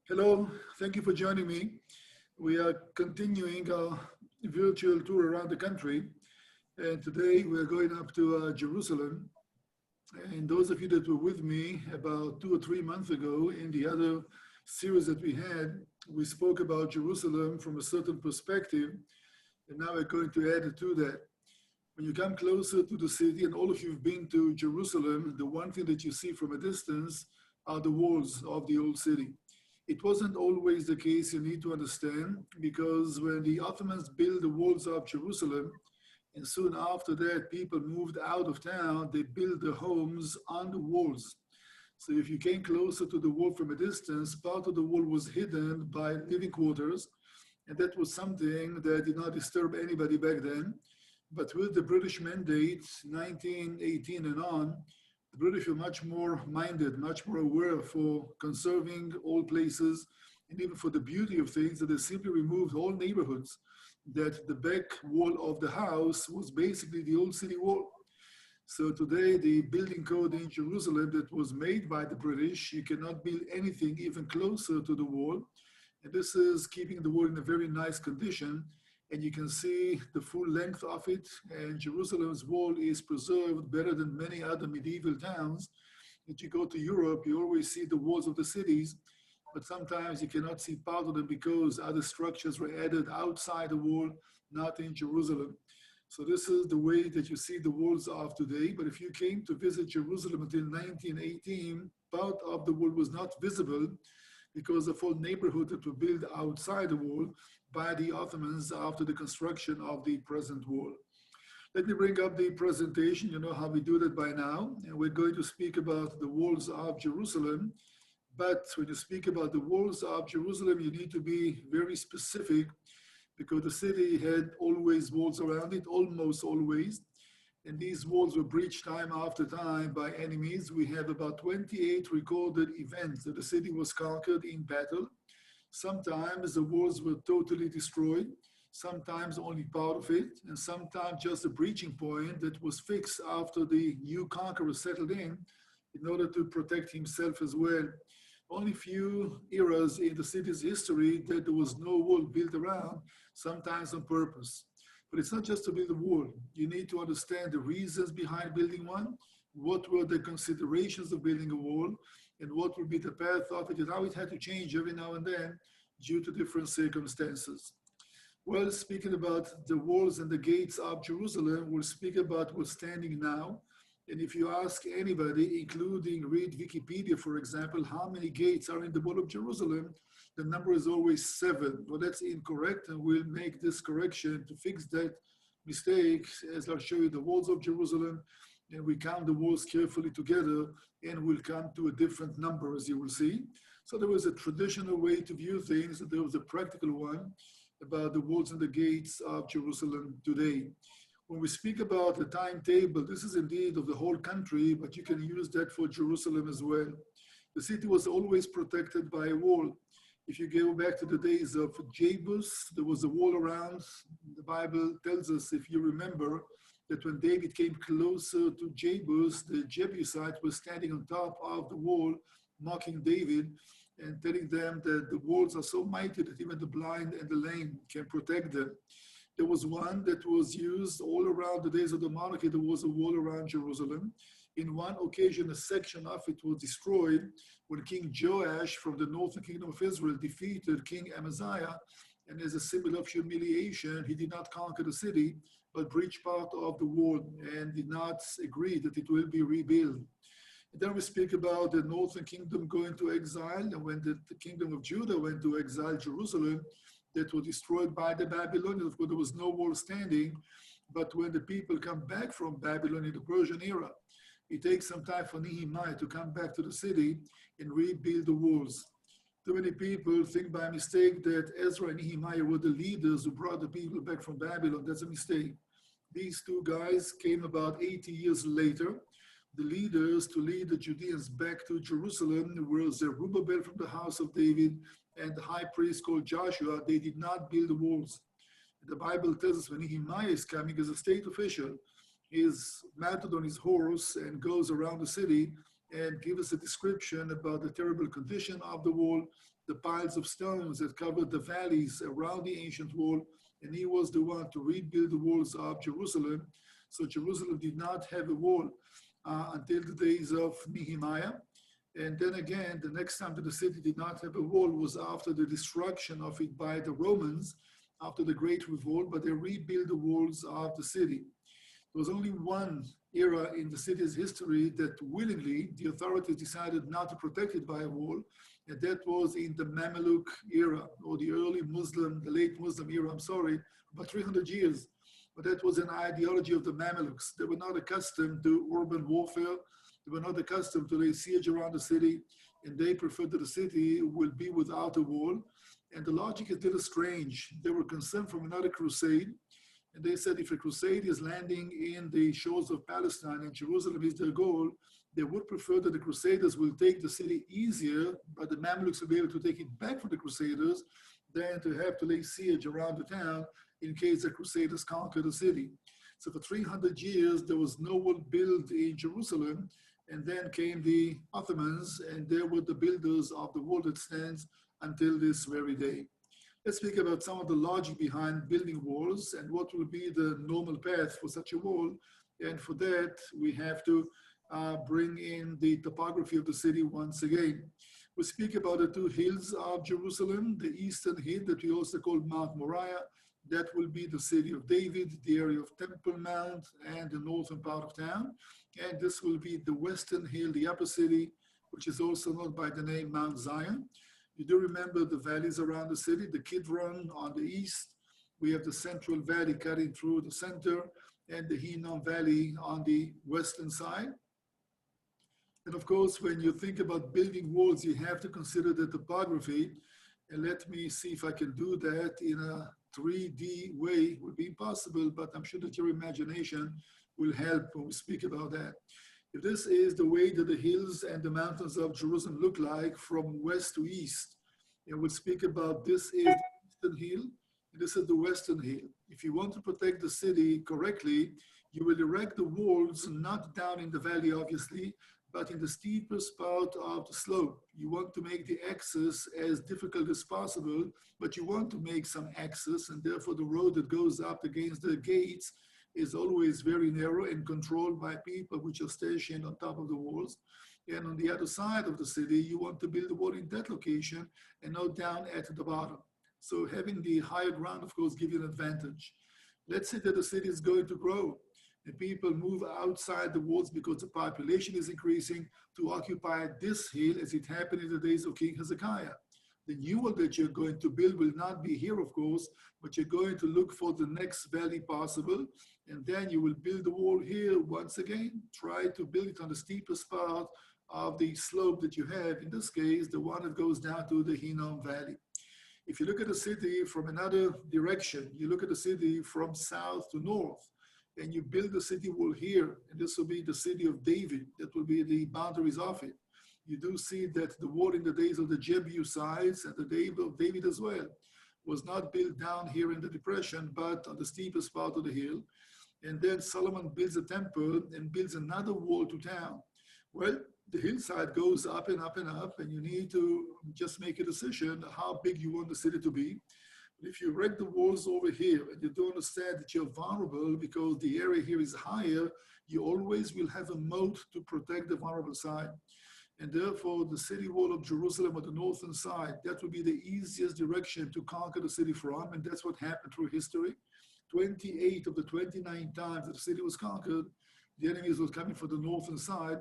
Hello, thank you for joining me. We are continuing our virtual tour around the country, and today we are going up to Jerusalem. And those of you that were with me about 2 or 3 months ago in the other series that we had, we spoke about Jerusalem from a certain perspective, and now we're going to add to that. When you come closer to the city, and all of you have been to Jerusalem, the one thing that you see from a distance are the walls of the old city. It wasn't always the case, you need to understand, because when the Ottomans built the walls of Jerusalem, and soon after that, people moved out of town, they built their homes on the walls. So if you came closer to the wall from a distance, part of the wall was hidden by living quarters, and that was something that did not disturb anybody back then. But with the British mandate, 1918 and on, the British were much more minded, much more aware for conserving all places and even for the beauty of things, that they simply removed all neighborhoods, that the back wall of the house was basically the old city wall. So today, the building code in Jerusalem that was made by the British, you cannot build anything even closer to the wall. And this is keeping the wall in a very nice condition. And you can see the full length of it. And Jerusalem's wall is preserved better than many other medieval towns. If you go to Europe, you always see the walls of the cities, but sometimes you cannot see part of them because other structures were added outside the wall, not in Jerusalem. So this is the way that you see the walls of today. But if you came to visit Jerusalem until 1918, part of the wall was not visible because the whole neighborhood that were built outside the wall by the Ottomans after the construction of the present wall. Let me bring up the presentation. You know how we do that by now. And we're going to speak about the walls of Jerusalem. But when you speak about the walls of Jerusalem, you need to be very specific because the city had always walls around it, almost always. And these walls were breached time after time by enemies. We have about 28 recorded events that the city was conquered in battle. Sometimes the walls were totally destroyed, sometimes only part of it, and sometimes just a breaching point that was fixed after the new conqueror settled in order to protect himself as well. Only few eras in the city's history that there was no wall built around, sometimes on purpose. But it's not just to build a wall. You need to understand the reasons behind building one, what were the considerations of building a wall, and what would be the path of it, and how it had to change every now and then due to different circumstances. Well, speaking about the walls and the gates of Jerusalem, we'll speak about what's standing now. And if you ask anybody, including read Wikipedia, for example, how many gates are in the wall of Jerusalem, the number is always 7. Well, that's incorrect, and we'll make this correction to fix that mistake, as I'll show you the walls of Jerusalem, and we count the walls carefully together, and we'll come to a different number, as you will see. So there was a traditional way to view things, and there was a practical one about the walls and the gates of Jerusalem today. When we speak about the timetable, this is indeed of the whole country, but you can use that for Jerusalem as well. The city was always protected by a wall. If you go back to the days of Jebus, there was a wall around. The Bible tells us, if you remember, that when David came closer to Jebus, the Jebusites were standing on top of the wall, mocking David and telling them that the walls are so mighty that even the blind and the lame can protect them. There was one that was used all around the days of the monarchy. There was a wall around Jerusalem. In one occasion, a section of it was destroyed when King Joash from the northern kingdom of Israel defeated King Amaziah. And as a symbol of humiliation, he did not conquer the city, but breached part of the wall and did not agree that it will be rebuilt. And then we speak about the northern kingdom going to exile. And when the kingdom of Judah went to exile, Jerusalem, that was destroyed by the Babylonians. Of course, there was no wall standing. But when the people come back from Babylon in the Persian era, it takes some time for Nehemiah to come back to the city and rebuild the walls. Too many people think by mistake that Ezra and Nehemiah were the leaders who brought the people back from Babylon. That's a mistake. These two guys came about 80 years later. The leaders to lead the Judeans back to Jerusalem were Zerubbabel from the house of David and the high priest called Joshua. They did not build the walls. The Bible tells us when Nehemiah is coming as a state official, he is mounted on his horse and goes around the city and give us a description about the terrible condition of the wall, the piles of stones that covered the valleys around the ancient wall, and he was the one to rebuild the walls of Jerusalem. So Jerusalem did not have a wall until the days of Nehemiah. And then again, the next time that the city did not have a wall was after the destruction of it by the Romans, after the Great Revolt, but they rebuilt the walls of the city. There was only one era in the city's history that willingly the authorities decided not to protect it by a wall, and that was in the Mamluk era, or the late Muslim era, about 300 years. But that was an ideology of the Mamluks. They were not accustomed to urban warfare. They were not accustomed to lay siege around the city, and they preferred that the city will be without a wall. And the logic is a little strange. They were concerned from another crusade, and they said if a crusade is landing in the shores of Palestine and Jerusalem is their goal, they would prefer that the Crusaders will take the city easier, but the Mamluks will be able to take it back from the Crusaders than to have to lay siege around the town in case the Crusaders conquer the city. So for 300 years, there was no wall built in Jerusalem, and then came the Ottomans, and they were the builders of the wall that stands until this very day. Let's speak about some of the logic behind building walls and what will be the normal path for such a wall. And for that, we have to bring in the topography of the city once again. We speak about the two hills of Jerusalem, the eastern hill that we also call Mount Moriah. That will be the city of David, the area of Temple Mount, and the northern part of town. And this will be the western hill, the upper city, which is also known by the name Mount Zion. You do remember the valleys around the city, the Kidron on the east. We have the Central Valley cutting through the center, and the Hinnom Valley on the western side. And of course, when you think about building walls, you have to consider the topography. And let me see if I can do that in a 3D way. It would be impossible, but I'm sure that your imagination will help when we speak about that. If this is the way that the hills and the mountains of Jerusalem look like from west to east, and we'll speak about this is the eastern hill, and this is the western hill. If you want to protect the city correctly, you will erect the walls not down in the valley, obviously, but in the steepest part of the slope. You want to make the access as difficult as possible, but you want to make some access, and therefore the road that goes up against the gates is always very narrow and controlled by people which are stationed on top of the walls. And on the other side of the city, you want to build a wall in that location and not down at the bottom. So having the higher ground, of course, gives you an advantage. Let's say that the city is going to grow and people move outside the walls because the population is increasing to occupy this hill as it happened in the days of King Hezekiah. The new wall that you're going to build will not be here, of course, but you're going to look for the next valley possible, and then you will build the wall here once again. Try to build it on the steepest part of the slope that you have, in this case, the one that goes down to the Hinnom Valley. If you look at the city from another direction, you look at the city from south to north, and you build the city wall here, and this will be the city of David, that will be the boundaries of it. You do see that the wall in the days of the Jebusites and the days of David as well was not built down here in the depression, but on the steepest part of the hill. And then Solomon builds a temple and builds another wall to town. Well, the hillside goes up and up and up, and you need to just make a decision how big you want the city to be. But if you erect the walls over here and you don't understand that you're vulnerable because the area here is higher, you always will have a moat to protect the vulnerable side. And therefore, the city wall of Jerusalem on the northern side, that would be the easiest direction to conquer the city from, and that's what happened through history. 28 of the 29 times that the city was conquered, the enemies were coming from the northern side.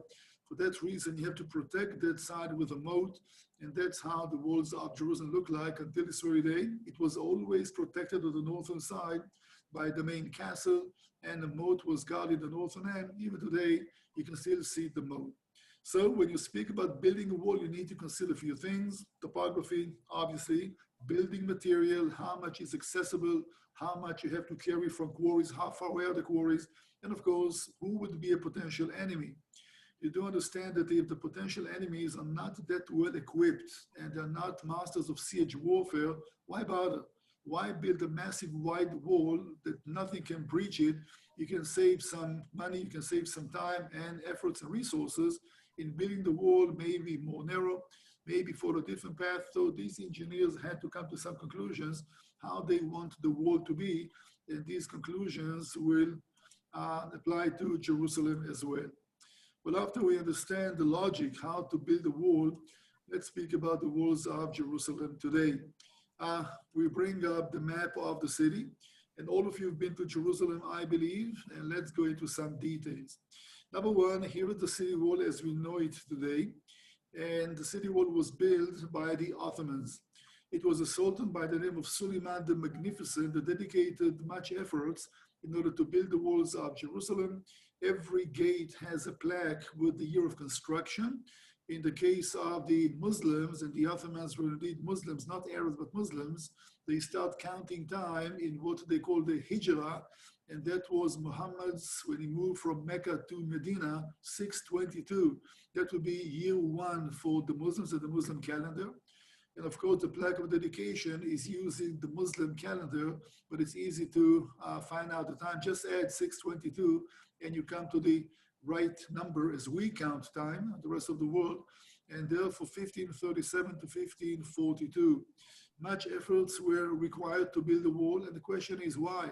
For that reason, you have to protect that side with a moat, and that's how the walls of Jerusalem look like until this very day. It was always protected on the northern side by the main castle, and the moat was guarded the northern end. Even today, you can still see the moat. So when you speak about building a wall, you need to consider a few things: topography, obviously, building material, how much is accessible, how much you have to carry from quarries, how far away are the quarries, and of course, who would be a potential enemy. You do understand that if the potential enemies are not that well equipped and they're not masters of siege warfare, why bother? Why build a massive wide wall that nothing can breach it? You can save some money, you can save some time and efforts and resources in building the wall, maybe more narrow, maybe follow a different path. So these engineers had to come to some conclusions how they want the wall to be, and these conclusions will apply to Jerusalem as well. Well, after we understand the logic, how to build a wall, let's speak about the walls of Jerusalem today. We bring up the map of the city, and all of you have been to Jerusalem, I believe, and let's go into some details. Number one, here is the city wall as we know it today, and the city wall was built by the Ottomans. It was a sultan by the name of Suleiman the Magnificent that dedicated much efforts in order to build the walls of Jerusalem. Every gate has a plaque with the year of construction. In the case of the Muslims, and the Ottomans were indeed Muslims, not Arabs, but Muslims, they start counting time in what they call the Hijrah, and that was Muhammad's, when he moved from Mecca to Medina, 622. That would be year one for the Muslims and the Muslim calendar. And of course, the plaque of dedication is using the Muslim calendar, but it's easy to find out the time. Just add 622 and you come to the right number as we count time, the rest of the world, and therefore 1537 to 1542. Much efforts were required to build the wall, and the question is why?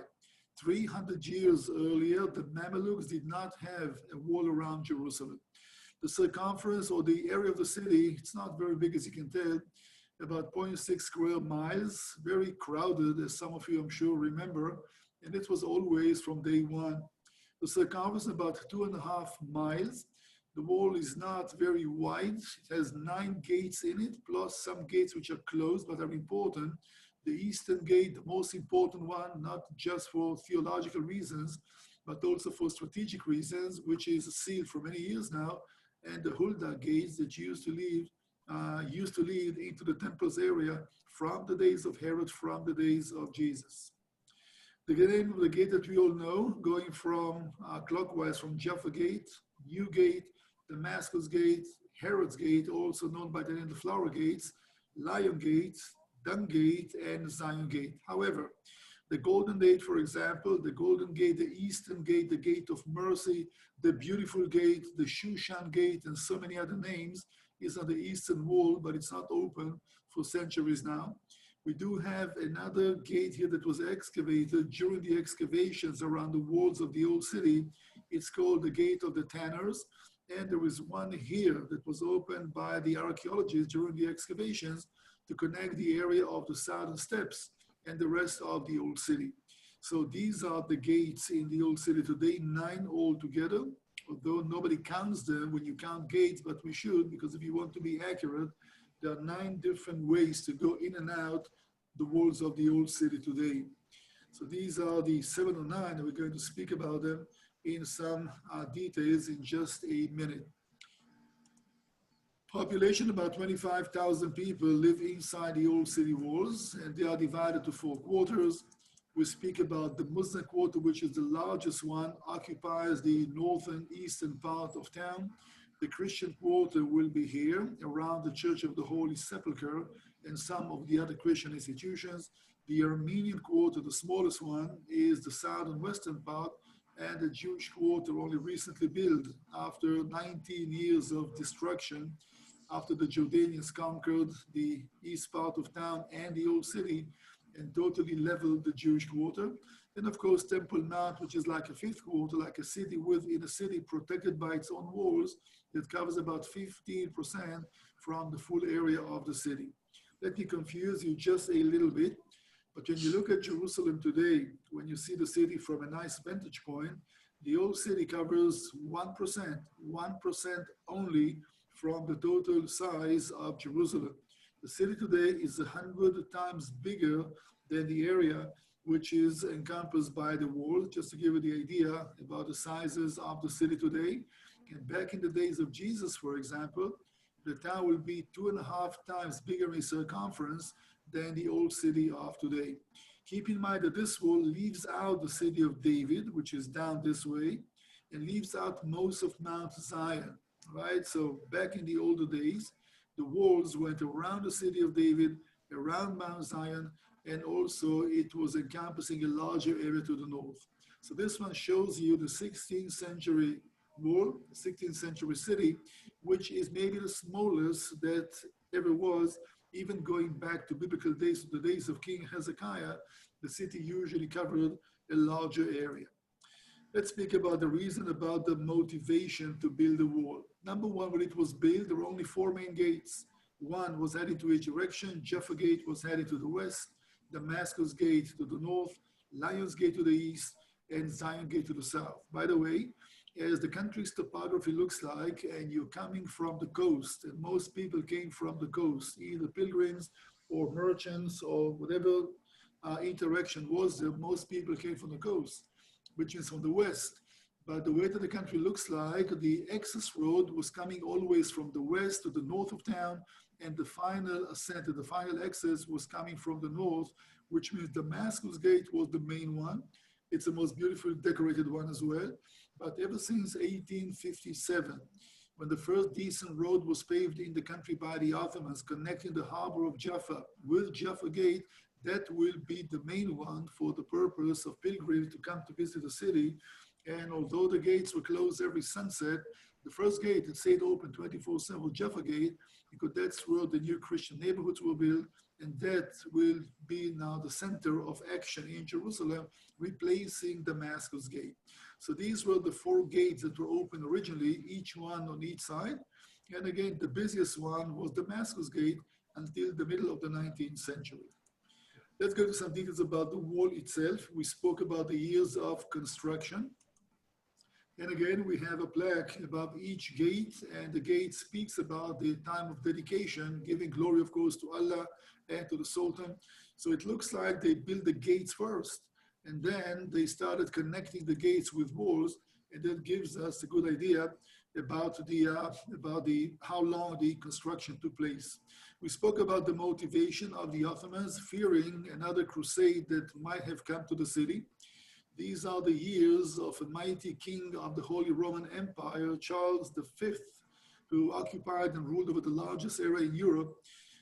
300 years earlier, the Mamelukes did not have a wall around Jerusalem. The circumference or the area of the city, it's not very big as you can tell, about 0.6 square miles, very crowded, as some of you I'm sure remember, and it was always from day one. The circumference is about 2.5 miles. The wall is not very wide. It has 9 gates in it, plus some gates which are closed but are important. The eastern gate, the most important one, not just for theological reasons, but also for strategic reasons, which is sealed for many years now, and the Hulda gates that used to lead into the temple's area from the days of Herod, from the days of Jesus. The name of the gate that we all know, going from clockwise from Jaffa Gate, New Gate, Damascus Gate, Herod's Gate, also known by the name of the Flower Gates, Lion Gate, Dung Gate, and Zion Gate. However, the Golden Gate, for example, the Golden Gate, the Eastern Gate, the Gate of Mercy, the Beautiful Gate, the Shushan Gate, and so many other names, is on the eastern wall, but it's not open for centuries now. We do have another gate here that was excavated during the excavations around the walls of the old city. It's called the Gate of the Tanners. And there is one here that was opened by the archaeologists during the excavations to connect the area of the southern steps and the rest of the old city. So these are the gates in the old city today, 9 altogether, although nobody counts them when you count gates, but we should, because if you want to be accurate, there are 9 different ways to go in and out the walls of the old city today. So these are the 7 or 9, and we're going to speak about them in some details in just a minute. Population, about 25,000 people live inside the old city walls, and they are divided to 4 quarters. We speak about the Muslim quarter, which is the largest one, occupies the northern eastern part of town. The Christian quarter will be here around the Church of the Holy Sepulchre and some of the other Christian institutions. The Armenian quarter, the smallest one, is the southern western part, and the Jewish quarter only recently built after 19 years of destruction, after the Jordanians conquered the east part of town and the old city and totally leveled the Jewish quarter. And of course, Temple Mount, which is like a 5th quarter, like a city within a city protected by its own walls, that covers about 15% from the full area of the city. Let me confuse you just a little bit. But when you look at Jerusalem today, when you see the city from a nice vantage point, the old city covers 1%, 1% only from the total size of Jerusalem. The city today is 100 times bigger than the area which is encompassed by the wall, just to give you the idea about the sizes of the city today. And back in the days of Jesus, for example, the town will be 2.5 times bigger in circumference than the old city of today. Keep in mind that this wall leaves out the city of David, which is down this way, and leaves out most of Mount Zion, right? So back in the older days, the walls went around the city of David, around Mount Zion, and also it was encompassing a larger area to the north. So this one shows you the 16th century wall, 16th century city, which is maybe the smallest that ever was, even going back to biblical days, the days of King Hezekiah. The city usually covered a larger area. Let's speak about the reason, about the motivation to build the wall. Number one, when it was built, there were only four main gates. One was heading to each direction. Jaffa Gate was heading to the west, Damascus Gate to the north, Lions Gate to the east, and Zion Gate to the south. By the way, as the country's topography looks like, and you're coming from the coast, and most people came from the coast, either pilgrims or merchants or whatever interaction was there, most people came from the coast, which is from the west. But the way that the country looks like, the access road was coming always from the west to the north of town, and the final ascent, the final access was coming from the north, which means Damascus Gate was the main one. It's the most beautifully decorated one as well. But ever since 1857, when the first decent road was paved in the country by the Ottomans, connecting the harbor of Jaffa with Jaffa Gate, that will be the main one for the purpose of pilgrims to come to visit the city. And although the gates were closed every sunset, the first gate that stayed open 24/7, Jaffa Gate, because that's where the new Christian neighborhoods were built, and that will be now the center of action in Jerusalem, replacing Damascus Gate. So these were the four gates that were open originally, each one on each side. And again, the busiest one was Damascus Gate until the middle of the 19th century. Let's go to some details about the wall itself. We spoke about the years of construction. And again, we have a plaque above each gate, and the gate speaks about the time of dedication, giving glory, of course, to Allah and to the Sultan. So it looks like they built the gates first, and then they started connecting the gates with walls, and that gives us a good idea about how long the construction took place. We spoke about the motivation of the Ottomans, fearing another crusade that might have come to the city. These are the years of a mighty king of the Holy Roman Empire, Charles V, who occupied and ruled over the largest area in Europe.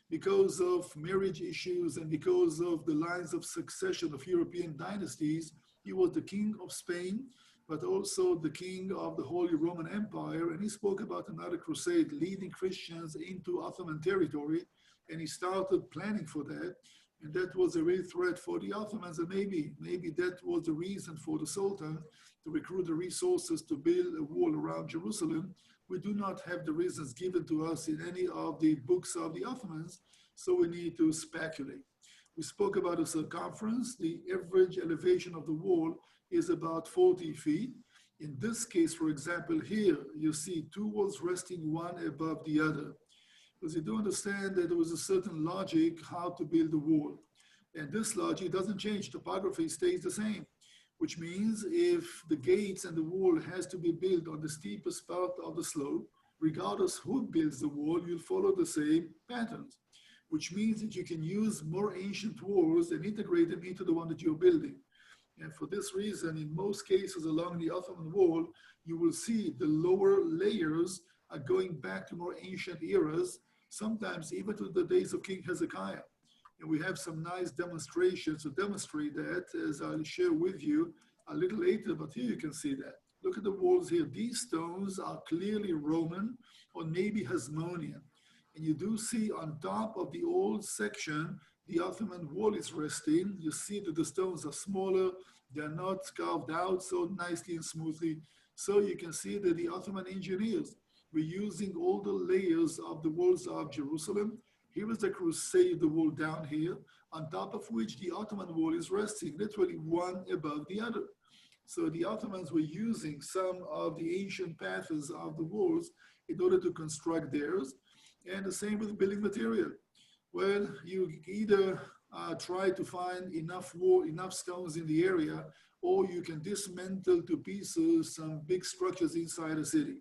Because of marriage issues and because of the lines of succession of European dynasties, he was the king of Spain, but also the king of the Holy Roman Empire. And he spoke about another crusade, leading Christians into Ottoman territory, and he started planning for that. And that was a real threat for the Ottomans, and maybe that was the reason for the Sultan to recruit the resources to build a wall around Jerusalem. We do not have the reasons given to us in any of the books of the Ottomans, so we need to speculate. We spoke about the circumference. The average elevation of the wall is about 40 feet. In this case, for example, here you see two walls resting one above the other, because you do understand that there was a certain logic how to build the wall. And this logic doesn't change, topography stays the same, which means if the gates and the wall has to be built on the steepest part of the slope, regardless who builds the wall, you'll follow the same patterns, which means that you can use more ancient walls and integrate them into the one that you're building. And for this reason, in most cases along the Ottoman wall, you will see the lower layers are going back to more ancient eras, sometimes even to the days of King Hezekiah. And we have some nice demonstrations to demonstrate that, as I'll share with you a little later, but here you can see that. Look at the walls here. These stones are clearly Roman or maybe Hasmonean. And you do see on top of the old section, the Ottoman wall is resting. You see that the stones are smaller. They're not carved out so nicely and smoothly. So you can see that the Ottoman engineers were using all the layers of the walls of Jerusalem. Here is the crusade, the wall down here, on top of which the Ottoman wall is resting, literally one above the other. So the Ottomans were using some of the ancient patterns of the walls in order to construct theirs. And the same with building material. Well, you either try to find enough stones in the area, or you can dismantle to pieces some big structures inside a city.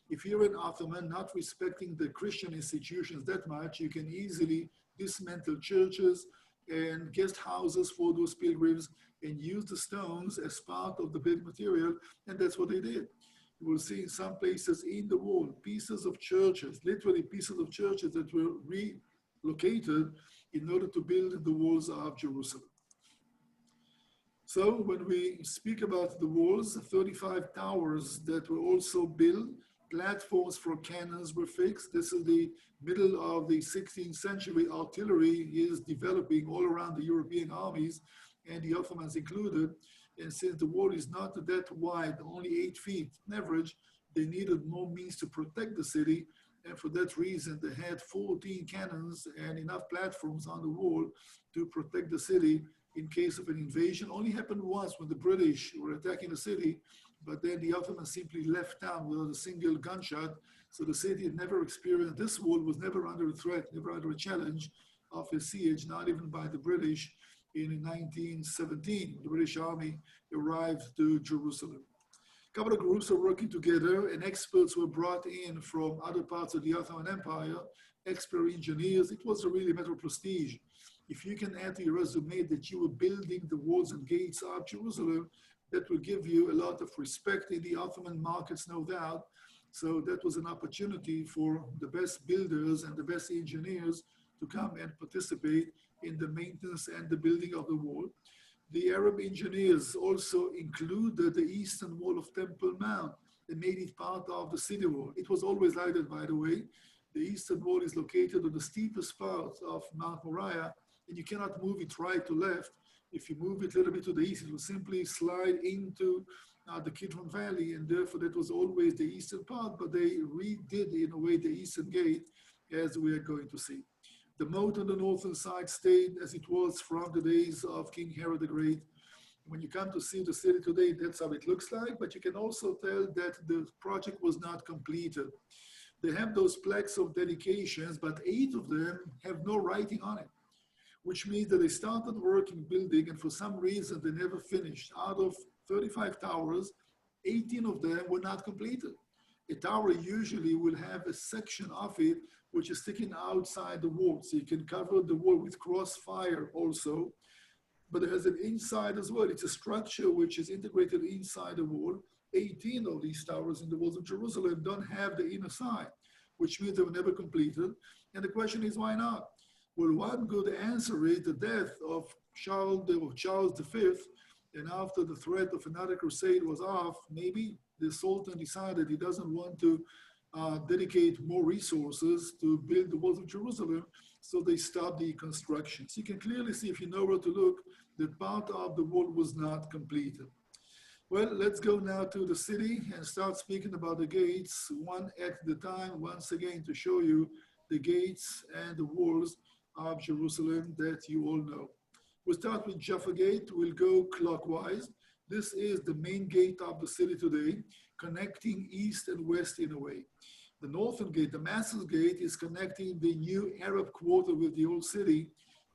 If you're an Ottoman, not respecting the Christian institutions that much, you can easily dismantle churches and guest houses for those pilgrims and use the stones as part of the building material, and that's what they did. You will see in some places in the wall, pieces of churches, literally pieces of churches that were relocated in order to build the walls of Jerusalem. So when we speak about the walls, 35 towers that were also built, platforms for cannons were fixed. This is the middle of the 16th century. Artillery is developing all around the European armies, and the Ottomans included. And since the wall is not that wide, only 8 feet on average, they needed more means to protect the city. And for that reason, they had 14 cannons and enough platforms on the wall to protect the city in case of an invasion. Only happened once when the British were attacking the city, but then the Ottomans simply left town without a single gunshot. So the city had never experienced, this wall was never under a threat, never under a challenge of a siege, not even by the British in 1917. The British army arrived to Jerusalem. A couple of groups are working together, and experts were brought in from other parts of the Ottoman Empire, expert engineers. It was a really matter of prestige. If you can add to your resume that you were building the walls and gates of Jerusalem, that will give you a lot of respect in the Ottoman markets, no doubt. So that was an opportunity for the best builders and the best engineers to come and participate in the maintenance and the building of the wall. The Arab engineers also included the eastern wall of Temple Mount. They made it part of the city wall. It was always like that, by the way. The eastern wall is located on the steepest part of Mount Moriah, and you cannot move it right to left. If you move it a little bit to the east, it will simply slide into the Kidron Valley, and therefore that was always the eastern part, but they redid in a way the eastern gate, as we are going to see. The moat on the northern side stayed as it was from the days of King Herod the Great. When you come to see the city today, that's how it looks like, but you can also tell that the project was not completed. They have those plaques of dedications, but 8 of them have no writing on it, which means that they started working building, and for some reason they never finished. Out of 35 towers, 18 of them were not completed. A tower usually will have a section of it which is sticking outside the wall, so you can cover the wall with crossfire also, but it has an inside as well. It's a structure which is integrated inside the wall. 18 of these towers in the walls of Jerusalem don't have the inner side, which means they were never completed. And the question is, why not? Well, one good answer is the death of Charles V, and after the threat of another crusade was off, maybe the Sultan decided he doesn't want to dedicate more resources to build the walls of Jerusalem, so they stopped the construction. So you can clearly see, if you know where to look, that part of the wall was not completed. Well, let's go now to the city and start speaking about the gates, one at a time, once again, to show you the gates and the walls of Jerusalem that you all know. We'll start with Jaffa Gate. We'll go clockwise. This is the main gate of the city today, connecting east and west in a way. The northern gate, the Damascus Gate, is connecting the new Arab quarter with the old city.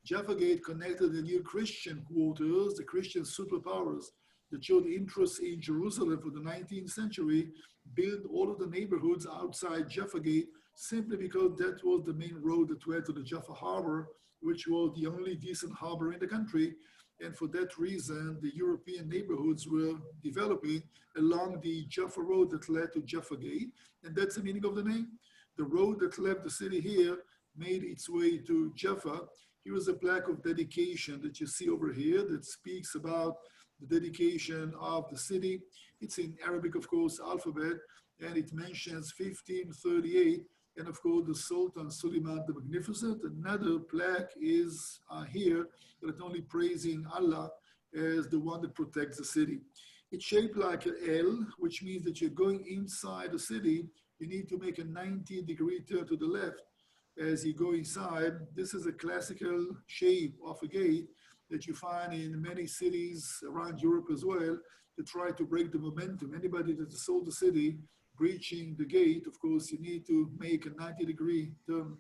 Jaffa Gate connected the new Christian quarters, the Christian superpowers that showed interest in Jerusalem for the 19th century, built all of the neighborhoods outside Jaffa Gate simply because that was the main road that led to the Jaffa Harbor, which was the only decent harbor in the country. And for that reason, the European neighborhoods were developing along the Jaffa Road that led to Jaffa Gate. And that's the meaning of the name. The road that left the city here made its way to Jaffa. Here is a plaque of dedication that you see over here that speaks about the dedication of the city. It's in Arabic, of course, alphabet, and it mentions 1538. And of course, the Sultan Suleiman the Magnificent. Another plaque is here that only praising Allah as the one that protects the city. It's shaped like an L, which means that you're going inside the city. You need to make a 90-degree turn to the left as you go inside. This is a classical shape of a gate that you find in many cities around Europe as well to try to break the momentum. Anybody that assaults the city, breaching the gate, of course, you need to make a 90-degree turn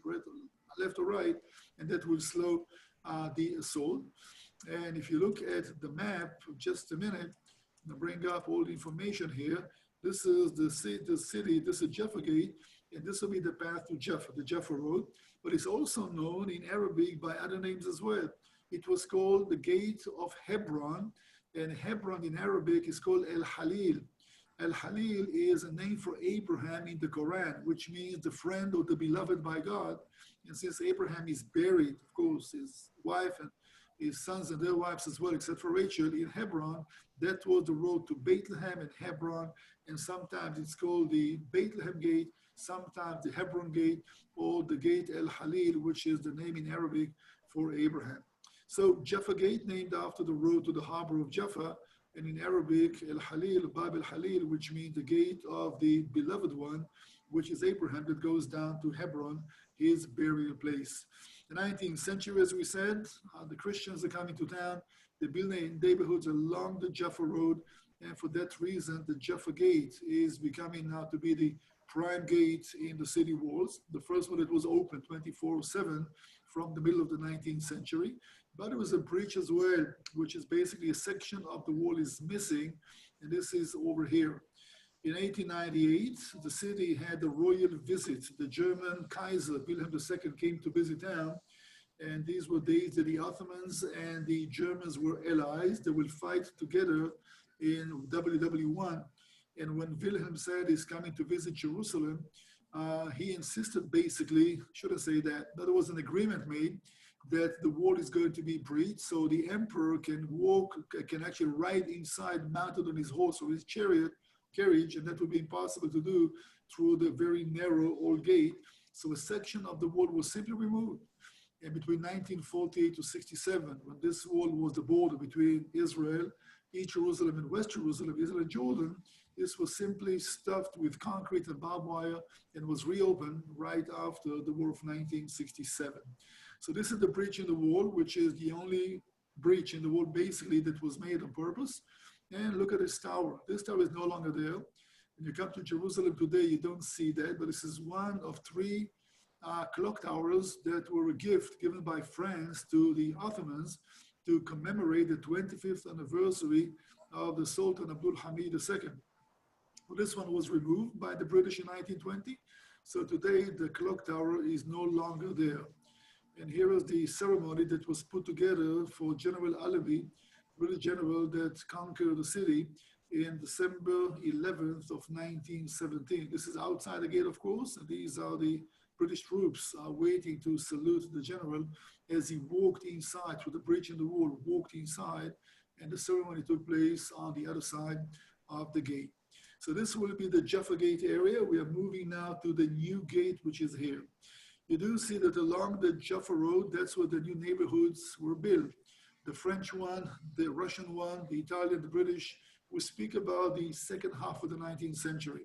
left or right, and that will slow the assault. And if you look at the map, just a minute, I'm gonna bring up all the information here. This is the city, this is Jaffa Gate, and this will be the path to Jaffa, the Jaffa Road, but it's also known in Arabic by other names as well. It was called the Gate of Hebron, and Hebron in Arabic is called El Halil. El Halil is a name for Abraham in the Quran, which means the friend or the beloved by God. And since Abraham is buried, of course, his wife and his sons and their wives as well, except for Rachel, in Hebron. That was the road to Bethlehem and Hebron, and sometimes it's called the Bethlehem Gate, sometimes the Hebron Gate, or the Gate El Halil, which is the name in Arabic for Abraham. So Jaffa Gate, named after the road to the harbor of Jaffa, and in Arabic, El Halil, Bab El Halil, which means the gate of the beloved one, which is Abraham, that goes down to Hebron, his burial place. The 19th century, as we said, the Christians are coming to town. They're building neighborhoods along the Jaffa Road, and for that reason, the Jaffa Gate is becoming now to be the prime gate in the city walls. The first one that was open 24/7 from the middle of the 19th century, but it was a breach as well, which is basically a section of the wall is missing, and this is over here. In 1898, the city had a royal visit. The German Kaiser, Wilhelm II, came to visit town, and these were days that the Ottomans and the Germans were allies. They will fight together in WW1. And when Wilhelm said he's coming to visit Jerusalem, he insisted basically, shouldn't say that, but there was an agreement made that the wall is going to be breached, so the emperor can walk, can actually ride inside mounted on his horse or his carriage, and that would be impossible to do through the very narrow old gate. So a section of the wall was simply removed. And between 1948 to 67, when this wall was the border between Israel, East Jerusalem and West Jerusalem, Israel and Jordan, this was simply stuffed with concrete and barbed wire and was reopened right after the war of 1967. So this is the breach in the wall, which is the only breach in the wall basically that was made on purpose. And look at this tower. This tower is no longer there. When you come to Jerusalem today, you don't see that, but this is one of three clock towers that were a gift given by France to the Ottomans to commemorate the 25th anniversary of the Sultan Abdul Hamid II. Well, this one was removed by the British in 1920. So today the clock tower is no longer there. And here is the ceremony that was put together for General Alavi, British general that conquered the city in December 11th of 1917. This is outside the gate, of course, and these are the British troops waiting to salute the general as he walked inside through the breach in the wall, walked inside, and the ceremony took place on the other side of the gate. So this will be the Jaffa Gate area. We are moving now to the new gate, which is here. You do see that along the Jaffa Road, that's where the new neighborhoods were built. The French one, the Russian one, the Italian, the British. We speak about the second half of the 19th century.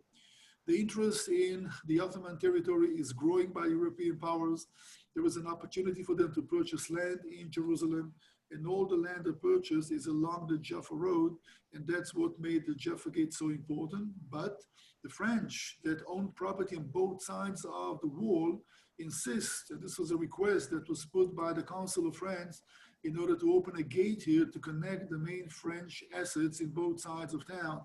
The interest in the Ottoman territory is growing by European powers. There was an opportunity for them to purchase land in Jerusalem, and all the land they purchased is along the Jaffa Road, and that's what made the Jaffa Gate so important. But the French that owned property on both sides of the wall insist, and this was a request that was put by the Council of France in order to open a gate here to connect the main French assets in both sides of town.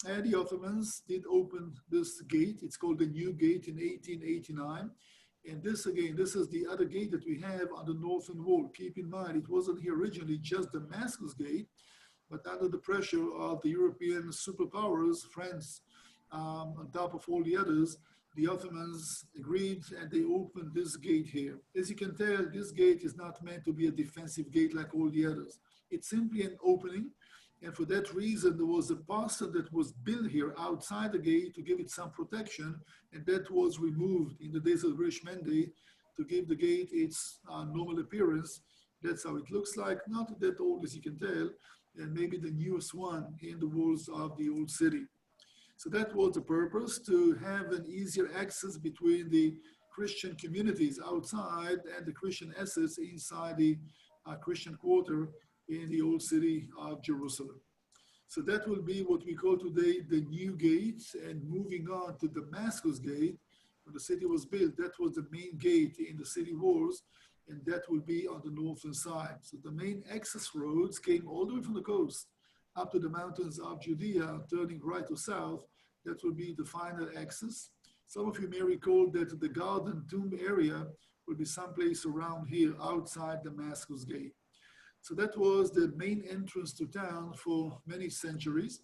And the Ottomans did open this gate. It's called the New Gate in 1889. And this again, this is the other gate that we have on the northern wall. Keep in mind, it wasn't here originally just Damascus Gate, but under the pressure of the European superpowers, France, on top of all the others, the Ottomans agreed and they opened this gate here. As you can tell, this gate is not meant to be a defensive gate like all the others. It's simply an opening. And for that reason, there was a postern that was built here outside the gate to give it some protection. And that was removed in the days of the British Mandate to give the gate its normal appearance. That's how it looks like, not that old as you can tell, and maybe the newest one in the walls of the old city. So that was the purpose, to have an easier access between the Christian communities outside and the Christian assets inside the Christian quarter in the old city of Jerusalem. So that will be what we call today the New Gate. And moving on to Damascus Gate, when the city was built, that was the main gate in the city walls, and that will be on the northern side. So the main access roads came all the way from the coast up to the mountains of Judea, turning right to south. That will be the final access. Some of you may recall that the Garden Tomb area will be someplace around here outside Damascus Gate. So that was the main entrance to town for many centuries.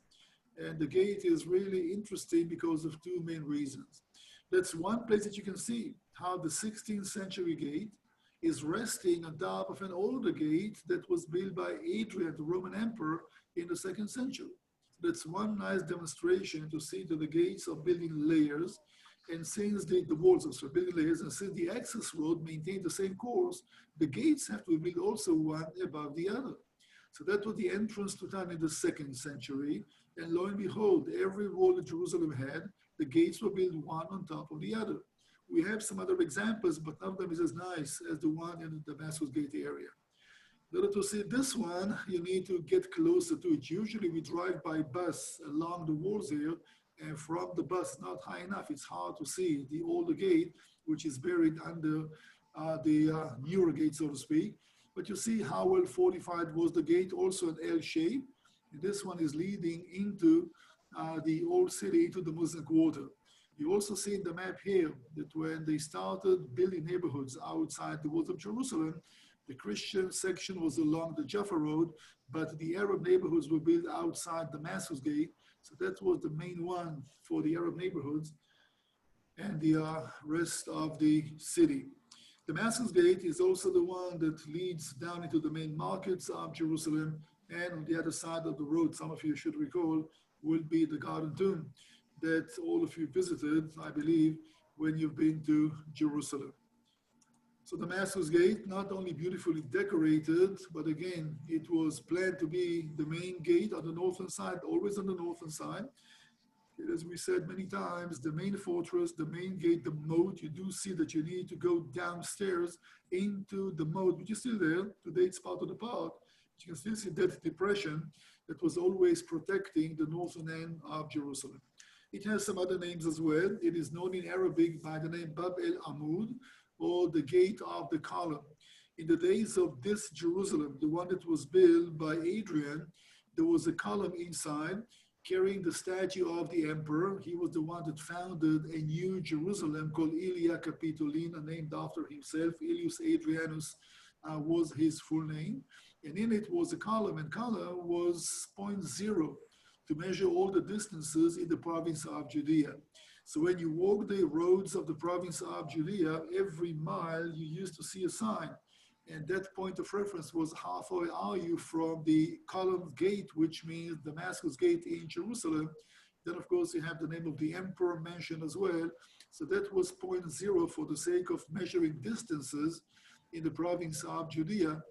And the gate is really interesting because of two main reasons. That's one place that you can see how the 16th century gate is resting on top of an older gate that was built by Adrian, the Roman emperor, in the 2nd century. That's one nice demonstration to see that the gates are building layers, and since the walls are building layers, and since the access road maintained the same course, the gates have to be built also one above the other. So that was the entrance to town in the 2nd century. And lo and behold, every wall that Jerusalem had, the gates were built one on top of the other. We have some other examples, but none of them is as nice as the one in the Damascus Gate area. In order to see this one, you need to get closer to it. Usually we drive by bus along the walls here, and from the bus, not high enough, it's hard to see the older gate, which is buried under the newer gate, so to speak. But you see how well fortified was the gate, also an L shape. And this one is leading into the old city, into the Muslim quarter. You also see in the map here that when they started building neighborhoods outside the walls of Jerusalem, the Christian section was along the Jaffa Road, but the Arab neighborhoods were built outside Damascus Gate. So that was the main one for the Arab neighborhoods and the rest of the city. Damascus Gate is also the one that leads down into the main markets of Jerusalem, and on the other side of the road, some of you should recall, will be the Garden Tomb that all of you visited, I believe, when you've been to Jerusalem. So Damascus Gate, not only beautifully decorated, but again, it was planned to be the main gate on the northern side, always on the northern side. As we said many times, the main fortress, the main gate, the moat, you do see that you need to go downstairs into the moat, which is still there. Today it's part of the park. You can still see that depression that was always protecting the northern end of Jerusalem. It has some other names as well. It is known in Arabic by the name Bab el Amud, or the gate of the column. In the days of this Jerusalem, the one that was built by Adrian, there was a column inside carrying the statue of the emperor. He was the one that founded a new Jerusalem called Ilia Capitolina, named after himself. Ilius Adrianus was his full name. And in it was a column, and column was 0.0 to measure all the distances in the province of Judea. So when you walk the roads of the province of Judea, every mile you used to see a sign. And that point of reference was how far are you from the column gate, which means Damascus Gate in Jerusalem. Then, of course, you have the name of the emperor mentioned as well. So that was 0.0 for the sake of measuring distances in the province of Judea.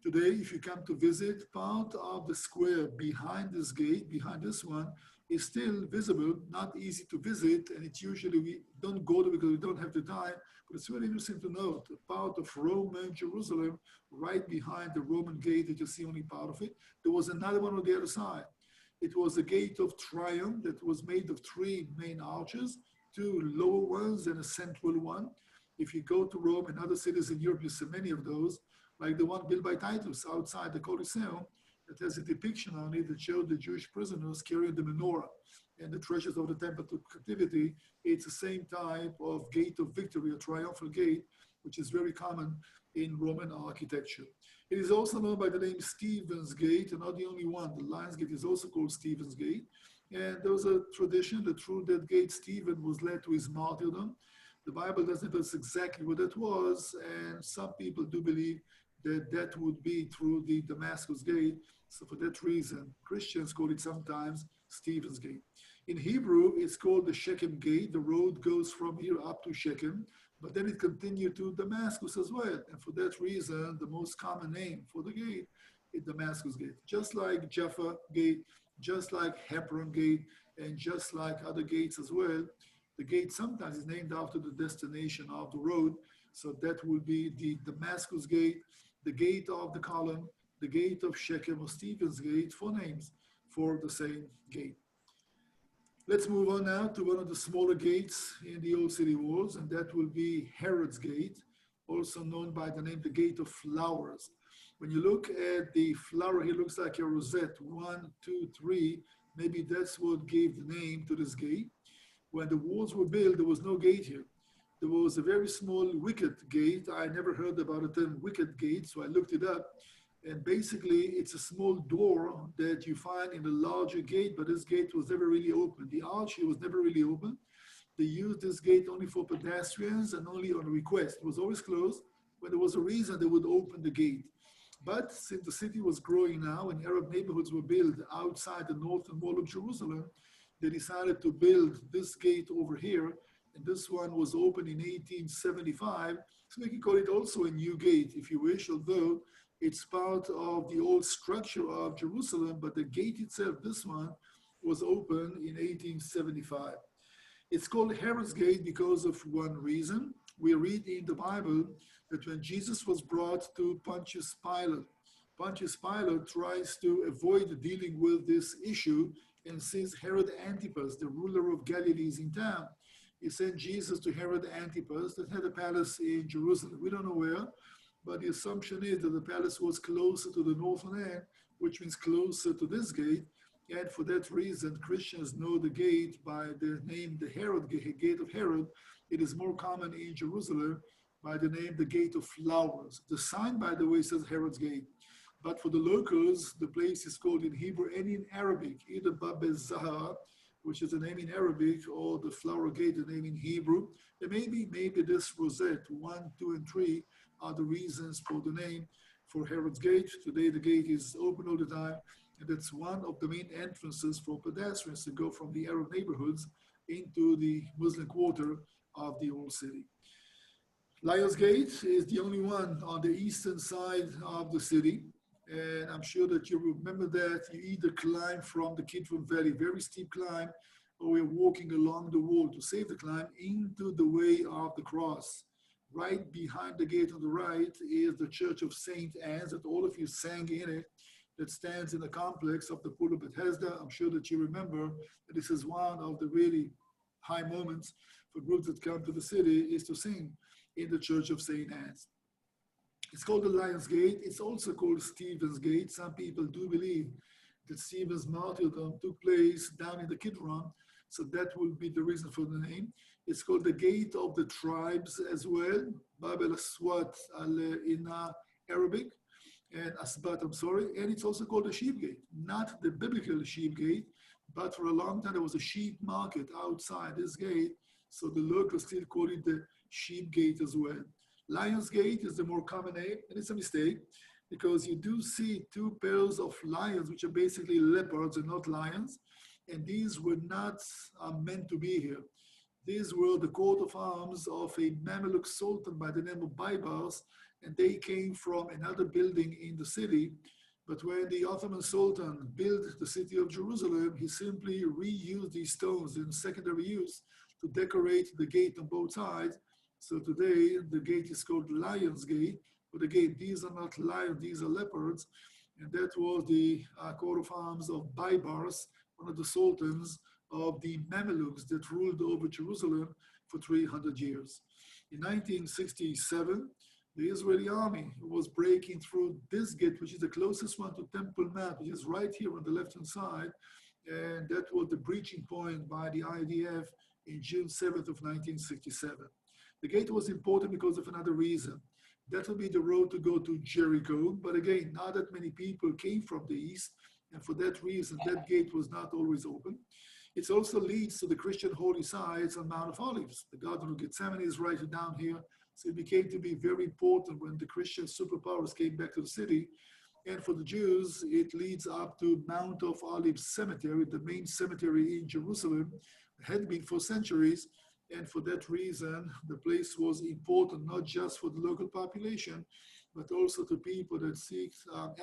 Today, if you come to visit, part of the square behind this gate, behind this one, is still visible, not easy to visit, and it's usually we don't go there because we don't have the time, but it's really interesting to note, a part of Roman Jerusalem, right behind the Roman gate that you see only part of it, there was another one on the other side. It was a gate of triumph that was made of 3 main arches, 2 lower ones and a central one. If you go to Rome and other cities in Europe, you see many of those, like the one built by Titus outside the Colosseum, that has a depiction on it that showed the Jewish prisoners carrying the menorah and the treasures of the temple to captivity. It's the same type of gate of victory, a triumphal gate, which is very common in Roman architecture. It is also known by the name Stephen's Gate, and not the only one. The Lion's Gate is also called Stephen's Gate. And there was a tradition that through that gate, Stephen was led to his martyrdom. The Bible doesn't tell us exactly what that was, and some people do believe that that would be through the Damascus Gate. So for that reason, Christians call it sometimes Stephen's Gate. In Hebrew, it's called the Shechem Gate. The road goes from here up to Shechem, but then it continued to Damascus as well. And for that reason, the most common name for the gate is Damascus Gate. Just like Jaffa Gate, just like Hebron Gate, and just like other gates as well, the gate sometimes is named after the destination of the road. So that would be the Damascus Gate, the gate of the column, the gate of Shechem or Stephen's Gate, 4 names for the same gate. Let's move on now to one of the smaller gates in the old city walls, and that will be Herod's Gate, also known by the name the Gate of Flowers. When you look at the flower, it looks like a rosette, 1, 2, 3. Maybe that's what gave the name to this gate. When the walls were built, there was no gate here. There was a very small wicket gate. I never heard about the term wicket gate, so I looked it up. And basically, it's a small door that you find in a larger gate, but this gate was never really open. The arch was never really open. They used this gate only for pedestrians and only on request. It was always closed, when there was a reason, they would open the gate. But since the city was growing now and Arab neighborhoods were built outside the northern wall of Jerusalem, they decided to build this gate over here. And this one was opened in 1875. So we can call it also a new gate, if you wish, although it's part of the old structure of Jerusalem, but the gate itself, this one, was opened in 1875. It's called Herod's Gate because of one reason. We read in the Bible that when Jesus was brought to Pontius Pilate tries to avoid dealing with this issue and since Herod Antipas, the ruler of Galilee, is in town, he sent Jesus to Herod Antipas that had a palace in Jerusalem. We don't know where, but the assumption is that the palace was closer to the northern end, which means closer to this gate. And for that reason, Christians know the gate by the name, the Herod Gate of Herod. It is more common in Jerusalem by the name, the Gate of Flowers. The sign, by the way, says Herod's Gate. But for the locals, the place is called in Hebrew and in Arabic, either Bab el-Zahra, which is a name in Arabic, or the Flower Gate, the name in Hebrew. And maybe this rosette, 1, 2, and 3 are the reasons for the name for Herod's Gate. Today, the gate is open all the time. And it's one of the main entrances for pedestrians to go from the Arab neighborhoods into the Muslim quarter of the old city. Lion's Gate is the only one on the eastern side of the city. And I'm sure that you remember that you either climb from the Kidron Valley, very steep climb, or we're walking along the wall to save the climb into the way of the cross. Right behind the gate on the right is the Church of St. Anne's that all of you sang in it, that stands in the complex of the Pool of Bethesda. I'm sure that you remember that this is one of the really high moments for groups that come to the city is to sing in the Church of St. Anne's. It's called the Lion's Gate. It's also called Stephen's Gate. Some people do believe that Stephen's martyrdom took place down in the Kidron, so that will be the reason for the name. It's called the Gate of the Tribes as well, Bab el-Aswat in Arabic, and Asbat, I'm sorry, and it's also called the Sheep Gate, not the biblical Sheep Gate, but for a long time there was a sheep market outside this gate, so the locals still call it the Sheep Gate as well. Lion's Gate is the more common name, and it's a mistake because you do see two pairs of lions, which are basically leopards and not lions, and these were not meant to be here. These were the coat of arms of a Mameluke sultan by the name of Baybars, and they came from another building in the city. But when the Ottoman Sultan built the city of Jerusalem, he simply reused these stones in secondary use to decorate the gate on both sides. So today, the gate is called Lion's Gate, but again, these are not lions, these are leopards. And that was the coat of arms of Baybars, one of the sultans of the Mamelukes that ruled over Jerusalem for 300 years. In 1967, the Israeli army was breaking through this gate, which is the closest one to Temple Mount, which is right here on the left-hand side. And that was the breaching point by the IDF in June 7th of 1967. The gate was important because of another reason. That would be the road to go to Jericho. But again, not that many people came from the east. And for that reason, that gate was not always open. It also leads to the Christian holy sites on Mount of Olives. The Garden of Gethsemane is right down here. So it became to be very important when the Christian superpowers came back to the city. And for the Jews, it leads up to Mount of Olives Cemetery, the main cemetery in Jerusalem, had been for centuries. And for that reason, the place was important, not just for the local population, but also to people that seek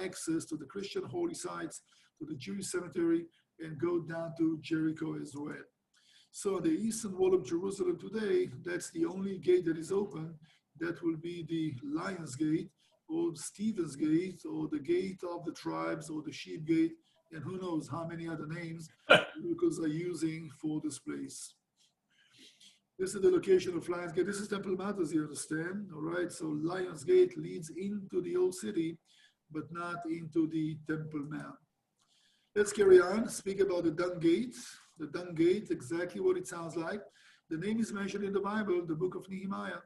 access to the Christian holy sites, to the Jewish cemetery, and go down to Jericho as well. So on the eastern wall of Jerusalem today, that's the only gate that is open. That will be the Lion's Gate, or Stephen's Gate, or the Gate of the Tribes, or the Sheep Gate, and who knows how many other names locals are using for this place. This is the location of Lion's Gate. This is Temple Mount, as you understand, all right? So Lion's Gate leads into the old city, but not into the Temple Mount. Let's carry on, speak about the Dung Gate. The Dung Gate, exactly what it sounds like. The name is mentioned in the Bible, the book of Nehemiah.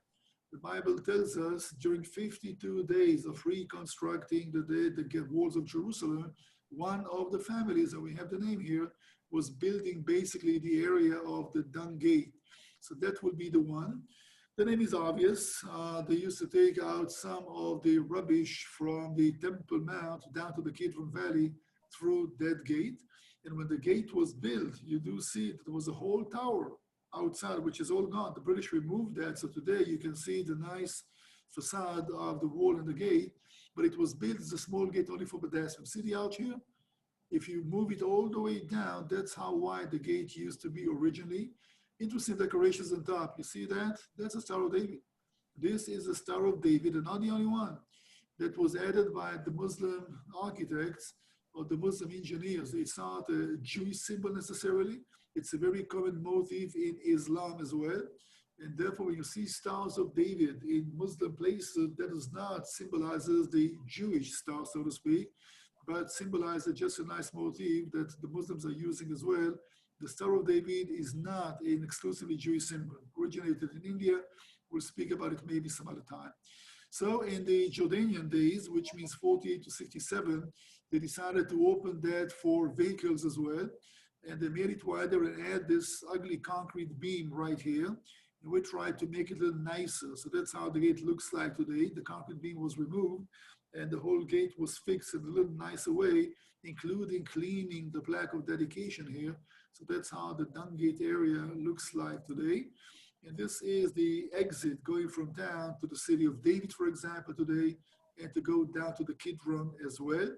The Bible tells us during 52 days of reconstructing the walls of Jerusalem, one of the families, and we have the name here, was building basically the area of the Dung Gate. So that will be the one. The name is obvious. They used to take out some of the rubbish from the Temple Mount down to the Kidron Valley through that gate. And when the gate was built, you do see that there was a whole tower outside, which is all gone. The British removed that. So today you can see the nice facade of the wall and the gate, but it was built as a small gate only for pedestrians. See the arch here? If you move it all the way down, that's how wide the gate used to be originally. Interesting decorations on top. You see that? That's a Star of David. This is a Star of David, and not the only one. That was added by the Muslim architects or the Muslim engineers. It's not a Jewish symbol necessarily. It's a very common motif in Islam as well. And therefore, when you see Stars of David in Muslim places, that does not symbolizes the Jewish star, so to speak, but symbolizes just a nice motif that the Muslims are using as well. The Star of David is not an exclusively Jewish symbol. Originated in India. We'll speak about it maybe some other time. So in the Jordanian days, which means 48 to 67, they decided to open that for vehicles as well. And they made it wider and add this ugly concrete beam right here. And we tried to make it a little nicer. So that's how the gate looks like today. The concrete beam was removed and the whole gate was fixed in a little nicer way, including cleaning the plaque of dedication here. So that's how the dung gate area looks like today. And this is the exit going from town to the city of David, for example, today, and to go down to the Kidron as well.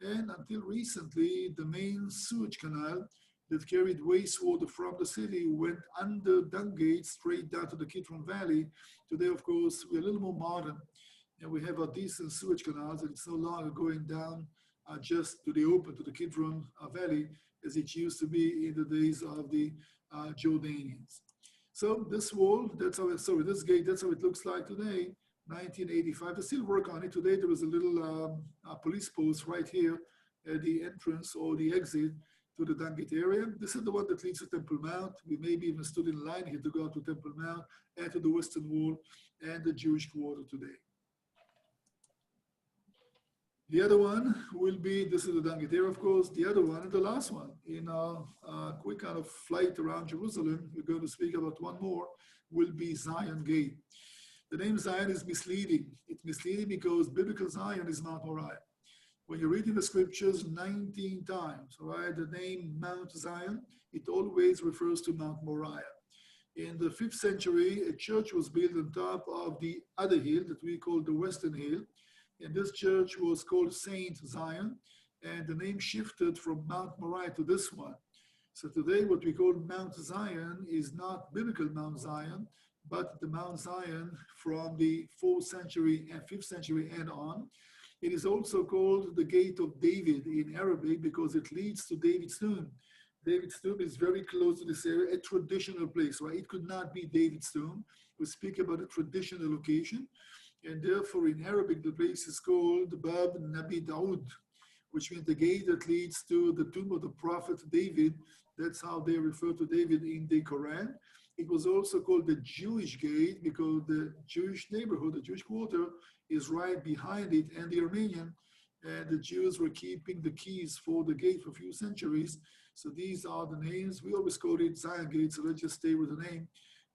And until recently, the main sewage canal that carried wastewater from the city went under dung gate straight down to the Kidron Valley. Today, of course, we're a little more modern, and we have a decent sewage canals, and it's no longer going down just to the open, to the Kidron Valley, as it used to be in the days of the Jordanians. So this wall, that's how this gate, that's how it looks like today, 1985. They still work on it. Today there was a little police post right here at the entrance or the exit to the dung gate area. This is the one that leads to Temple Mount. We maybe even stood in line here to go to Temple Mount and to the Western Wall and the Jewish Quarter today. The other one will be, this is the dung gate area, of course. The other one and the last one in our quick kind of flight around Jerusalem, we're going to speak about one more, will be Zion Gate. The name Zion is misleading. It's misleading because biblical Zion is Mount Moriah. When you read in the scriptures 19 times, right, the name Mount Zion, it always refers to Mount Moriah. In the 5th century, a church was built on top of the other hill that we call the Western Hill. And this church was called Saint Zion, and the name shifted from Mount Moriah to this one. So today what we call Mount Zion is not biblical Mount Zion, but the Mount Zion from the 4th century and 5th century and on. It is also called the Gate of David in Arabic because it leads to David's tomb. David's tomb is very close to this area, a traditional place, right? It could not be David's tomb. We speak about a traditional location. And therefore, in Arabic, the place is called Bab Nabi Daud, which means the gate that leads to the tomb of the prophet David. That's how they refer to David in the Quran. It was also called the Jewish gate because the Jewish neighborhood, the Jewish quarter, is right behind it, and the Armenian. And the Jews were keeping the keys for the gate for a few centuries. So these are the names. We always call it Zion Gate, so let's just stay with the name.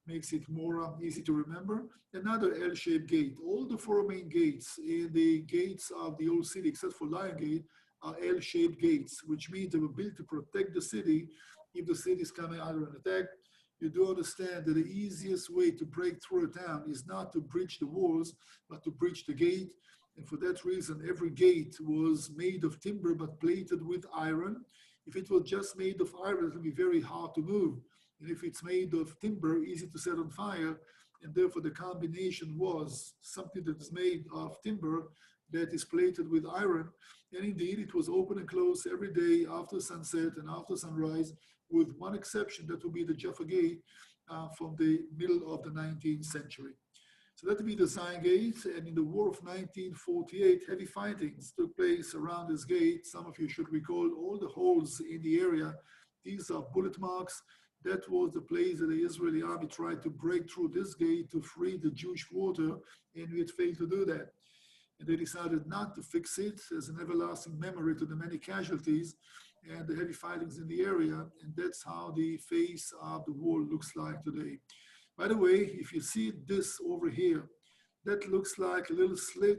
Makes it more easy to remember. Another L-shaped gate. All the 4 main gates in the gates of the old city, except for Lion Gate, are L-shaped gates, which means they were built to protect the city if the city is coming under an attack. You do understand that the easiest way to break through a town is not to breach the walls, but to breach the gate. And for that reason, every gate was made of timber, but plated with iron. If it was just made of iron, it would be very hard to move. And if it's made of timber, easy to set on fire, and therefore the combination was something that is made of timber that is plated with iron. And indeed, it was open and closed every day after sunset and after sunrise, with one exception, that would be the Jaffa Gate from the middle of the 19th century. So that would be the Zion Gate, and in the War of 1948, heavy fightings took place around this gate. Some of you should recall all the holes in the area. These are bullet marks. That was the place that the Israeli army tried to break through this gate to free the Jewish quarter, and we had failed to do that. And they decided not to fix it as an everlasting memory to the many casualties and the heavy fightings in the area, and that's how the face of the wall looks like today. By the way, if you see this over here, that looks like a little slit,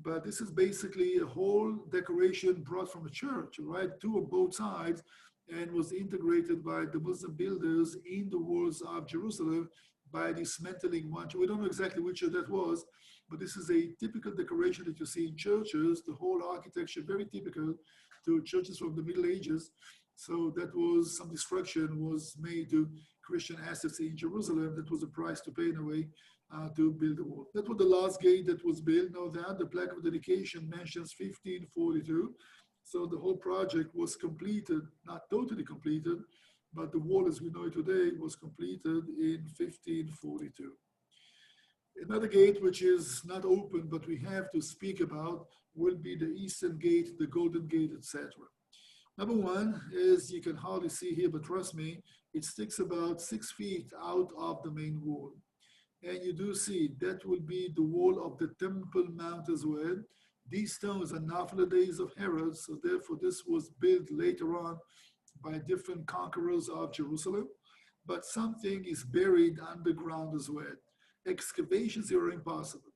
but this is basically a whole decoration brought from a church, right? Two or both sides, and was integrated by the Muslim builders in the walls of Jerusalem by dismantling one. We don't know exactly which that was, but this is a typical decoration that you see in churches, the whole architecture, very typical to churches from the Middle Ages. So that was some destruction was made to Christian assets in Jerusalem. That was a price to pay in a way to build the wall. That was the last gate that was built. Now that the plaque of dedication mentions 1542. So the whole project was completed, not totally completed, but the wall as we know it today was completed in 1542. Another gate which is not open, but we have to speak about, will be the Eastern Gate, the Golden Gate, etc. Number one is, you can hardly see here, but trust me, it sticks about 6 feet out of the main wall. And you do see that will be the wall of the Temple Mount as well. These stones are not from the days of Herod, so therefore this was built later on by different conquerors of Jerusalem. But something is buried underground as well. Excavations are impossible.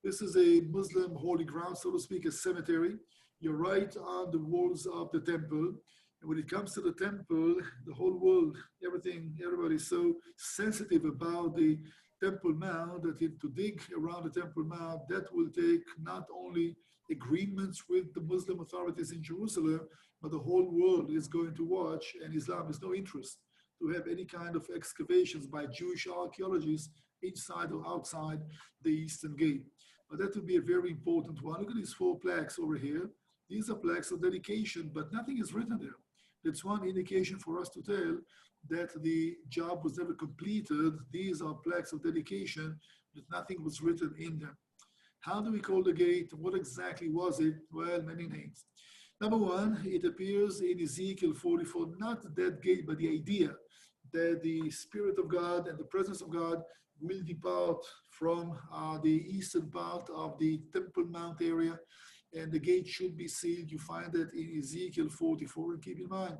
This is a Muslim holy ground, so to speak, a cemetery. You're right on the walls of the temple. And when it comes to the temple, the whole world, everybody's so sensitive about the Temple Mount that to dig around the Temple Mount, that will take not only agreements with the Muslim authorities in Jerusalem, but the whole world is going to watch, and Islam has no interest to have any kind of excavations by Jewish archaeologists inside or outside the Eastern Gate. But that would be a very important one. Look at these 4 plaques over here. These are plaques of dedication, but nothing is written there. That's one indication for us to tell that the job was never completed. These are plaques of dedication, but nothing was written in them. How do we call the gate? What exactly was it? Well, many names. Number one, it appears in Ezekiel 44, not that gate, but the idea that the Spirit of God and the presence of God will depart from the eastern part of the Temple Mount area, and the gate should be sealed. You find that in Ezekiel 44, and keep in mind,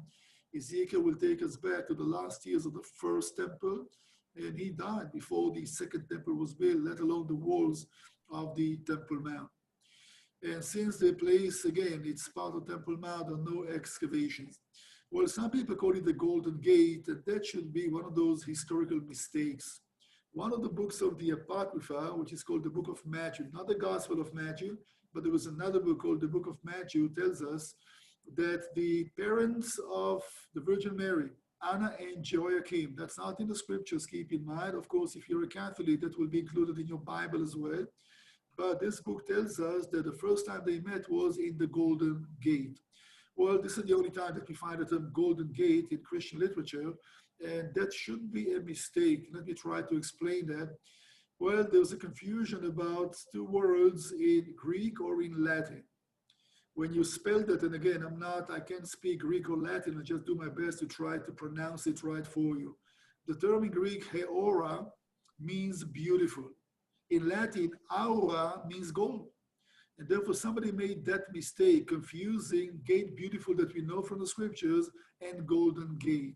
Ezekiel will take us back to the last years of the first temple, and he died before the second temple was built, let alone the walls of the Temple Mount. And since the place, again, it's part of Temple Mount, there are no excavations. Well, some people call it the Golden Gate, and that should be one of those historical mistakes. One of the books of the Apocrypha, which is called the Book of Matthew, not the Gospel of Matthew, but there was another book called the Book of Matthew, tells us that the parents of the Virgin Mary, Anna and Joachim, that's not in the scriptures, keep in mind. Of course, if you're a Catholic, that will be included in your Bible as well. But this book tells us that the first time they met was in the Golden Gate. Well, this is the only time that we find the term Golden Gate in Christian literature, and that shouldn't be a mistake. Let me try to explain that. Well, there's a confusion about 2 words in Greek or in Latin. When you spell that, and again, I can't speak Greek or Latin, I just do my best to try to pronounce it right for you. The term in Greek, heora, means beautiful. In Latin, aura means gold. And therefore, somebody made that mistake, confusing gate beautiful that we know from the scriptures and Golden Gate.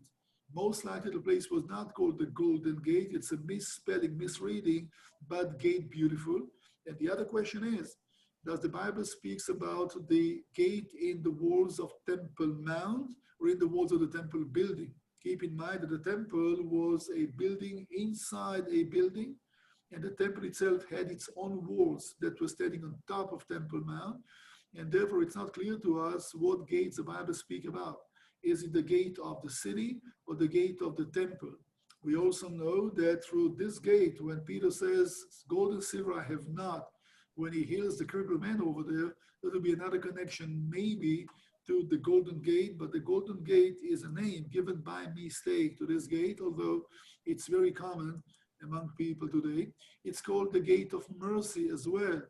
Most likely the place was not called the Golden Gate. It's a misspelling, misreading, but gate beautiful. And the other question is, does the Bible speaks about the gate in the walls of Temple Mount or in the walls of the temple building? Keep in mind that the temple was a building inside a building, and the temple itself had its own walls that were standing on top of Temple Mount. And therefore, it's not clear to us what gates the Bible speaks about. Is it the gate of the city or the gate of the temple? We also know that through this gate, when Peter says, gold and silver I have not, when he heals the crippled man over there, there will be another connection maybe to the Golden Gate, but the Golden Gate is a name given by mistake to this gate, although it's very common among people today. It's called the Gate of Mercy as well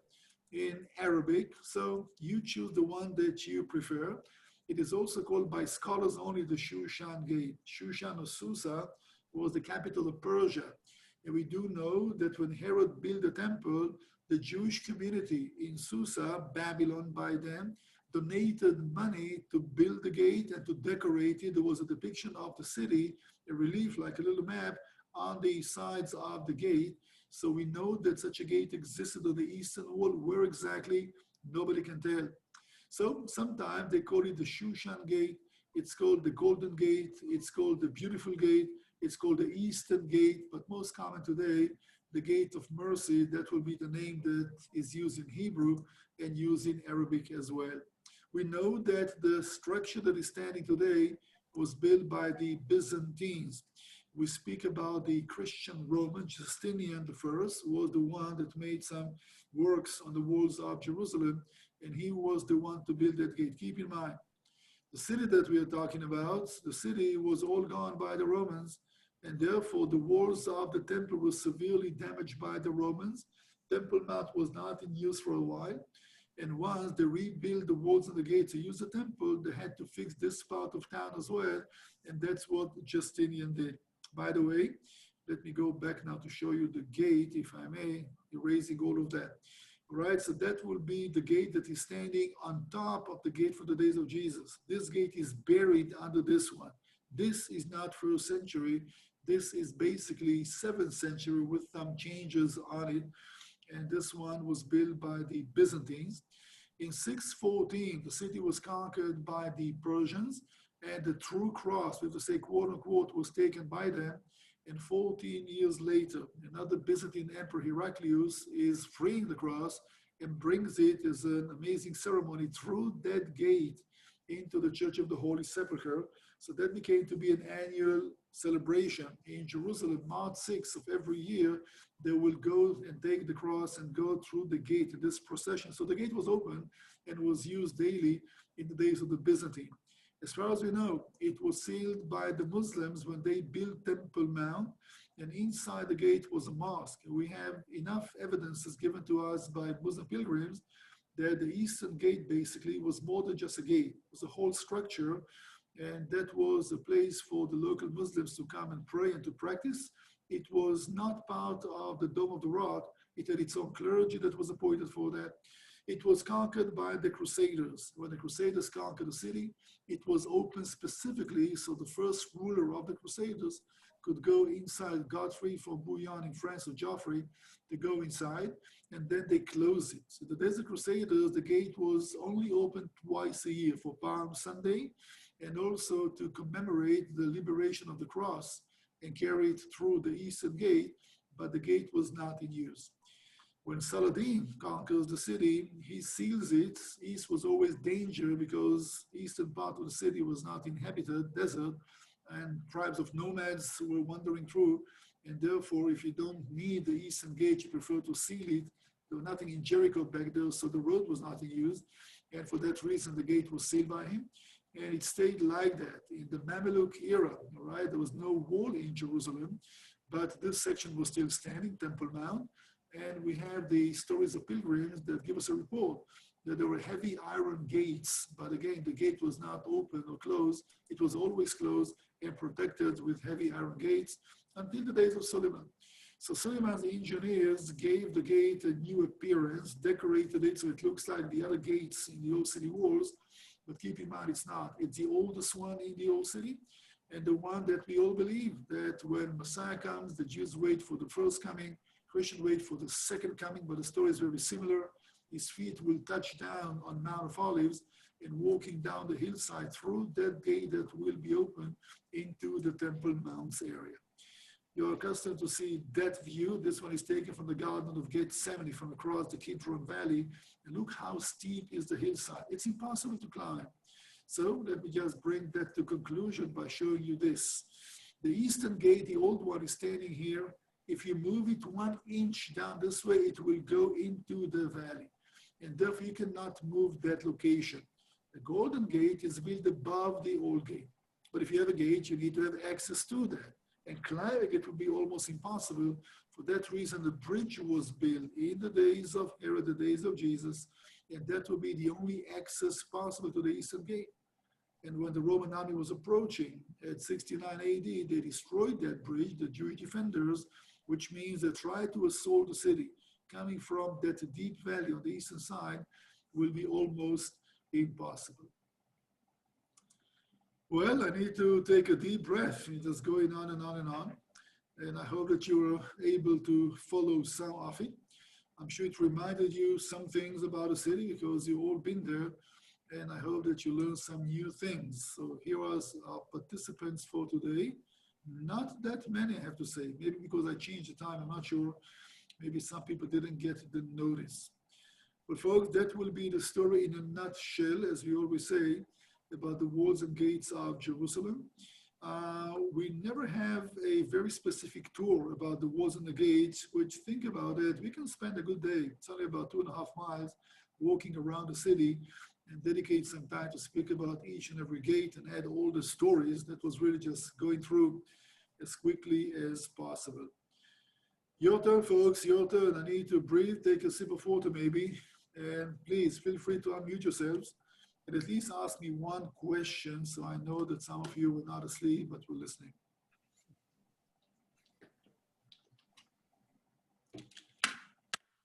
in Arabic, so you choose the one that you prefer. It is also called by scholars only the Shushan Gate. Shushan or Susa was the capital of Persia. And we do know that when Herod built the temple, the Jewish community in Susa, Babylon by then, donated money to build the gate and to decorate it. There was a depiction of the city, a relief like a little map on the sides of the gate. So we know that such a gate existed on the eastern wall. Where exactly, nobody can tell. So sometimes they call it the Shushan Gate. It's called the Golden Gate. It's called the Beautiful Gate. It's called the Eastern Gate. But most common today, the Gate of Mercy, that will be the name that is used in Hebrew and used in Arabic as well. We know that the structure that is standing today was built by the Byzantines. We speak about the Christian Roman. Justinian I was the one that made some works on the walls of Jerusalem, and he was the one to build that gate. Keep in mind, the city that we are talking about, the city was all gone by the Romans, and therefore the walls of the temple were severely damaged by the Romans. Temple Mount was not in use for a while, and once they rebuilt the walls and the gates to use the temple, they had to fix this part of town as well, and that's what Justinian did. By the way, let me go back now to show you the gate, if I may, erasing all of that. Right, so that will be the gate that is standing on top of the gate for the days of Jesus. This gate is buried under this one. This is not 1st century. This is basically 7th century with some changes on it. And this one was built by the Byzantines. In 614, the city was conquered by the Persians, and the true cross, we have to say quote unquote, was taken by them. And 14 years later, another Byzantine emperor, Heraclius, is freeing the cross and brings it as an amazing ceremony through that gate into the Church of the Holy Sepulchre. So that became to be an annual celebration in Jerusalem. March 6th of every year, they will go and take the cross and go through the gate in this procession. So the gate was open and was used daily in the days of the Byzantine. As far as we know, it was sealed by the Muslims when they built Temple Mount, and inside the gate was a mosque. We have enough evidences given to us by Muslim pilgrims that the Eastern Gate basically was more than just a gate. It was a whole structure, and that was a place for the local Muslims to come and pray and to practice. It was not part of the Dome of the Rock. It had its own clergy that was appointed for that. It was conquered by the Crusaders. When the Crusaders conquered the city, it was open specifically so the first ruler of the Crusaders could go inside. Godfrey from Bouillon in France, or Geoffrey, to go inside, and then they closed it. So the days of the Crusaders, the gate was only open twice a year, for Palm Sunday, and also to commemorate the liberation of the cross and carry it through the Eastern Gate, but the gate was not in use. When Saladin conquers the city, he seals it. East was always danger because eastern part of the city was not inhabited, desert, and tribes of nomads were wandering through. And therefore, if you don't need the Eastern Gate, you prefer to seal it. There was nothing in Jericho back there, so the road was not in use. And for that reason, the gate was sealed by him. And it stayed like that. In the Mamluk era, right, there was no wall in Jerusalem, but this section was still standing, Temple Mount. And we have the stories of pilgrims that give us a report that there were heavy iron gates, but again, the gate was not open or closed. It was always closed and protected with heavy iron gates until the days of Solomon. So Solomon's engineers gave the gate a new appearance, decorated it so it looks like the other gates in the old city walls, but keep in mind it's not. It's the oldest one in the old city, and the one that we all believe that when Messiah comes, the Jews wait for the first coming, Christians wait for the second coming, but the story is very similar. His feet will touch down on Mount of Olives and walking down the hillside through that gate that will be open into the Temple Mounts area. You're accustomed to see that view. This one is taken from the Garden of Gethsemane from across the Kidron Valley. And look how steep is the hillside. It's impossible to climb. So let me just bring that to conclusion by showing you this. The Eastern Gate, the old one, is standing here. If you move it 1 inch down this way, it will go into the valley. And therefore, you cannot move that location. The Golden Gate is built above the old gate. But if you have a gate, you need to have access to that. And climbing it would be almost impossible. For that reason, the bridge was built in the days of Herod, the days of Jesus, and that would be the only access possible to the Eastern Gate. And when the Roman army was approaching at 69 AD, they destroyed that bridge, the Jewish defenders, which means they tried to assault the city. Coming from that deep valley on the eastern side will be almost impossible. Well, I need to take a deep breath. It's just going on and on and on. And I hope that you were able to follow some of it. I'm sure it reminded you some things about the city because you've all been there. And I hope that you learned some new things. So here are our participants for today. Not that many, I have to say. Maybe because I changed the time, I'm not sure. Maybe some people didn't get the notice. But folks, that will be the story in a nutshell, as we always say, about the walls and gates of Jerusalem. We never have a very specific tour about the walls and the gates, which, think about it, we can spend a good day. It's only about 2.5 miles walking around the city and dedicate some time to speak about each and every gate and add all the stories. That was really just going through as quickly as possible. Your turn, folks, your turn. I need to breathe, take a sip of water maybe, and please feel free to unmute yourselves and at least ask me one question so I know that some of you were not asleep but were listening.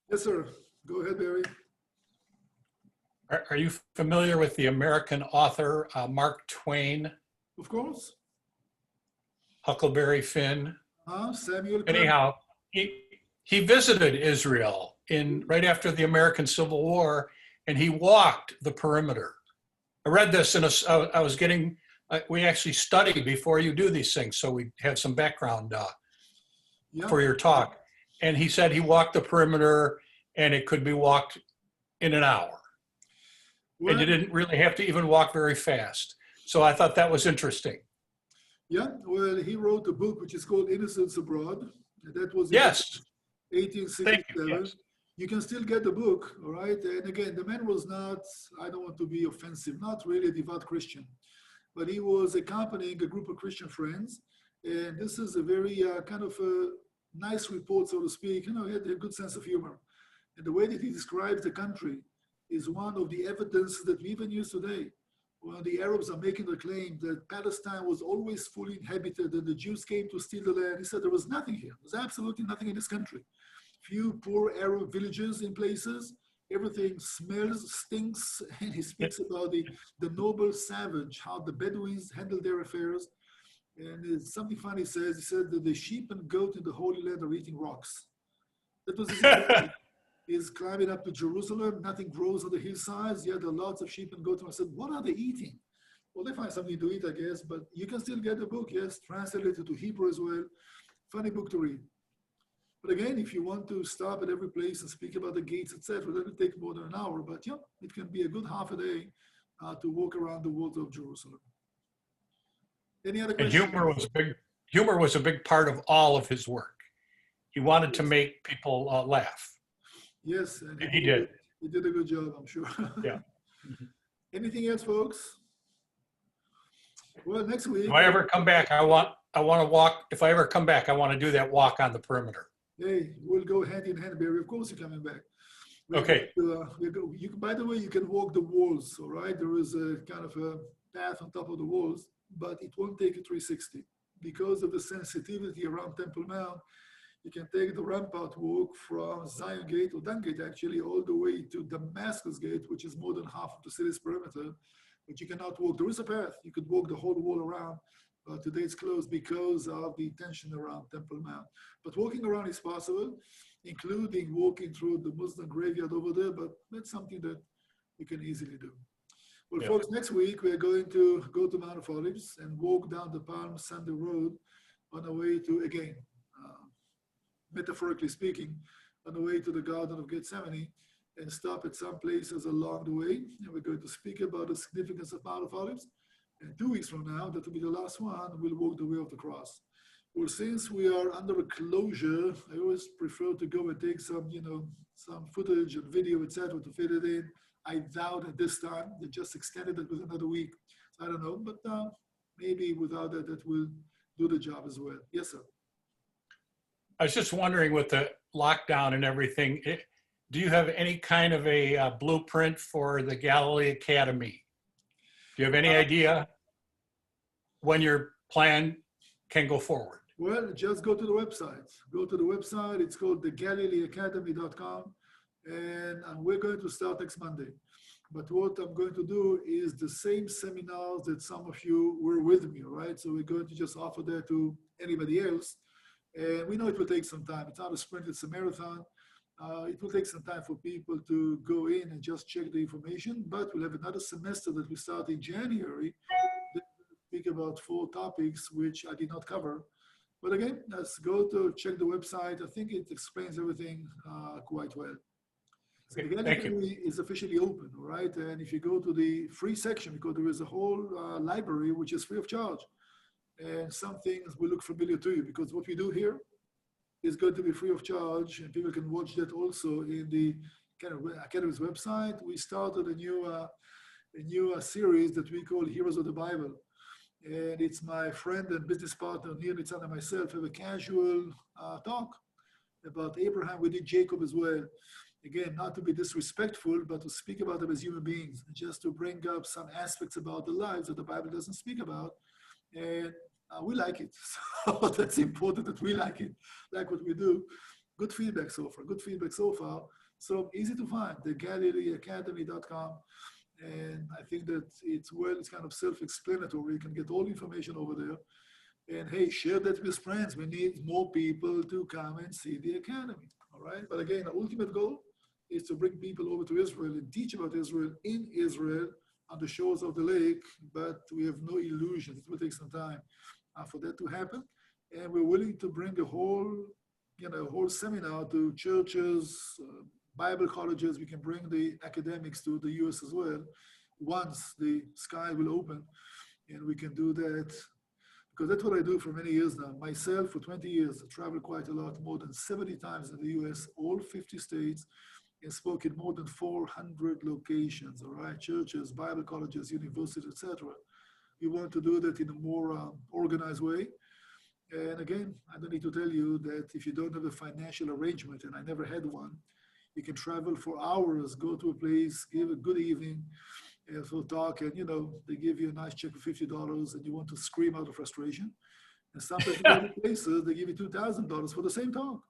Yes, sir. Go ahead, Barry. Are you familiar with the American author Mark Twain? Of course. Huckleberry Finn. Samuel. Anyhow, he visited Israel right after the American Civil War, and he walked the perimeter. I read this we actually study before you do these things, so we have some background for your talk. And he said he walked the perimeter, and it could be walked in an hour. Well, and you didn't really have to even walk very fast. So I thought that was interesting. Yeah, well, he wrote a book which is called Innocents Abroad. That was in 1867. Yes. You can still get the book, all right? And again, the man was not, I don't want to be offensive, not really a devout Christian, but he was accompanying a group of Christian friends. And this is a very kind of a nice report, so to speak. You know, he had a good sense of humor. And the way that he describes the country is one of the evidence that we even use today. When the Arabs are making the claim that Palestine was always fully inhabited and the Jews came to steal the land, he said there was nothing here. There was absolutely nothing in this country. Few poor Arab villages in places, everything smells, stinks, and he speaks about the noble savage, how the Bedouins handle their affairs. And something funny he said that the sheep and goat in the Holy Land are eating rocks. That was his point. He's climbing up to Jerusalem, nothing grows on the hillsides, yet there are lots of sheep and goats. And I said, what are they eating? Well, they find something to eat, I guess, but you can still get the book, yes, translated to Hebrew as well. Funny book to read. But again, if you want to stop at every place and speak about the gates, etc., that will take more than an hour. But yeah, it can be a good half a day to walk around the walls of Jerusalem. Any other questions? And humor was a big part of all of his work. He wanted to make people laugh. Yes, and he did. He did a good job, I'm sure. Yeah. Anything else, folks? Well, next week. If I ever come back, I want to walk. If I ever come back, I want to do that walk on the perimeter. Hey, we'll go hand in hand, Barry. Of course, you're coming back. Okay. By the way, you can walk the walls. All right, there is a kind of a path on top of the walls, but it won't take you 360 because of the sensitivity around Temple Mount. You can take the rampart walk from Zion Gate, or Dung Gate actually, all the way to Damascus Gate, which is more than half of the city's perimeter, but you cannot walk. There is a path. You could walk the whole wall around, but today it's closed because of the tension around Temple Mount. But walking around is possible, including walking through the Muslim graveyard over there, but that's something that you can easily do. Well, folks, next week we're going to go to Mount of Olives and walk down the Palm Sunday Road on our way to, again, metaphorically speaking, on the way to the Garden of Gethsemane and stop at some places along the way. And we're going to speak about the significance of Mount of Olives. And 2 weeks from now, that will be the last one, we'll walk the way of the cross. Well, since we are under a closure, I always prefer to go and take some, some footage and video, etc., to fit it in. I doubt at this time, they just extended it with another week. I don't know, but maybe without that, that will do the job as well. Yes, sir. I was just wondering with the lockdown and everything, do you have any kind of a blueprint for the Galilee Academy? Do you have any idea when your plan can go forward? Well, just go to the website. Go to the website. It's called thegalileeacademy.com. And we're going to start next Monday. But what I'm going to do is the same seminars that some of you were with me, right? So we're going to just offer that to anybody else. And we know it will take some time. It's not a sprint, it's a marathon. It will take some time for people to go in and just check the information, but we'll have another semester that we start in January. Speak about 4 topics, which I did not cover. But again, let's go to check the website. I think it explains everything quite well. So the Academy is officially open, all right? And if you go to the free section, because there is a whole library which is free of charge, and some things will look familiar to you, because what we do here is going to be free of charge, and people can watch that also in the Academy's website. We started a new series that we call Heroes of the Bible. And it's my friend and business partner, Nir Nitzan, and myself have a casual talk about Abraham. We did Jacob as well. Again, not to be disrespectful, but to speak about them as human beings, and just to bring up some aspects about the lives that the Bible doesn't speak about. And we like it. So that's important that we like it, like what we do. Good feedback so far, good feedback so far. So easy to find, thegalileeacademy.com. And I think that it's kind of self-explanatory. You can get all the information over there. And hey, share that with friends. We need more people to come and see the Academy. All right. But again, the ultimate goal is to bring people over to Israel and teach about Israel in Israel on the shores of the lake. But we have no illusion. It will take some time for that to happen. And we're willing to bring a whole seminar to churches, Bible colleges. We can bring the academics to the US as well once the sky will open, and we can do that because that's what I do for many years now. Myself, for 20 years, I traveled quite a lot, more than 70 times in the US, all 50 states, and spoke in more than 400 locations, all right, churches, Bible colleges, universities, etc. We want to do that in a more organized way. And again, I don't need to tell you that if you don't have a financial arrangement, and I never had one, you can travel for hours, go to a place, give a good evening for talk, and they give you a nice check for $50, and you want to scream out of frustration. And sometimes in other places, they give you $2,000 for the same talk.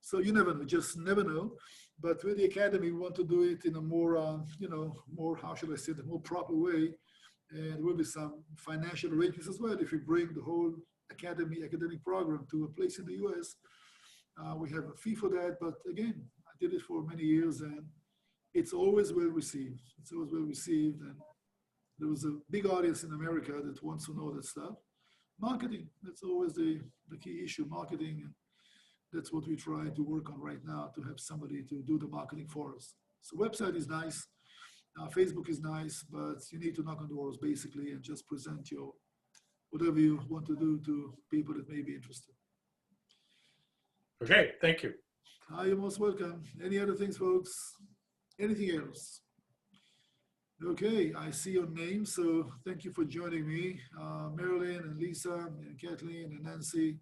So you never know, just never know. But with the Academy, we want to do it in a more, more, how should I say, the more proper way. And there will be some financial arrangements as well. If we bring the whole academic program to a place in the US, we have a fee for that. But again, did it for many years, and it's always well received. It's always well received, and there was a big audience in America that wants to know that stuff. Marketing, that's always the key issue, marketing, and that's what we try to work on right now, to have somebody to do the marketing for us. So website is nice, Facebook is nice, but you need to knock on doors basically and just present your whatever you want to do to people that may be interested. Okay, thank you. You're most welcome. Any other things, folks? Anything else? Okay, I see your name, so thank you for joining me. Marilyn and Lisa and Kathleen and Nancy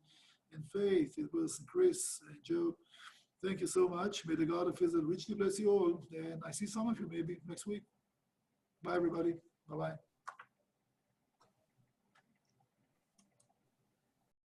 and Faith, it was Chris and Joe. Thank you so much. May the God of Israel richly bless you all. And I see some of you maybe next week. Bye, everybody. Bye-bye.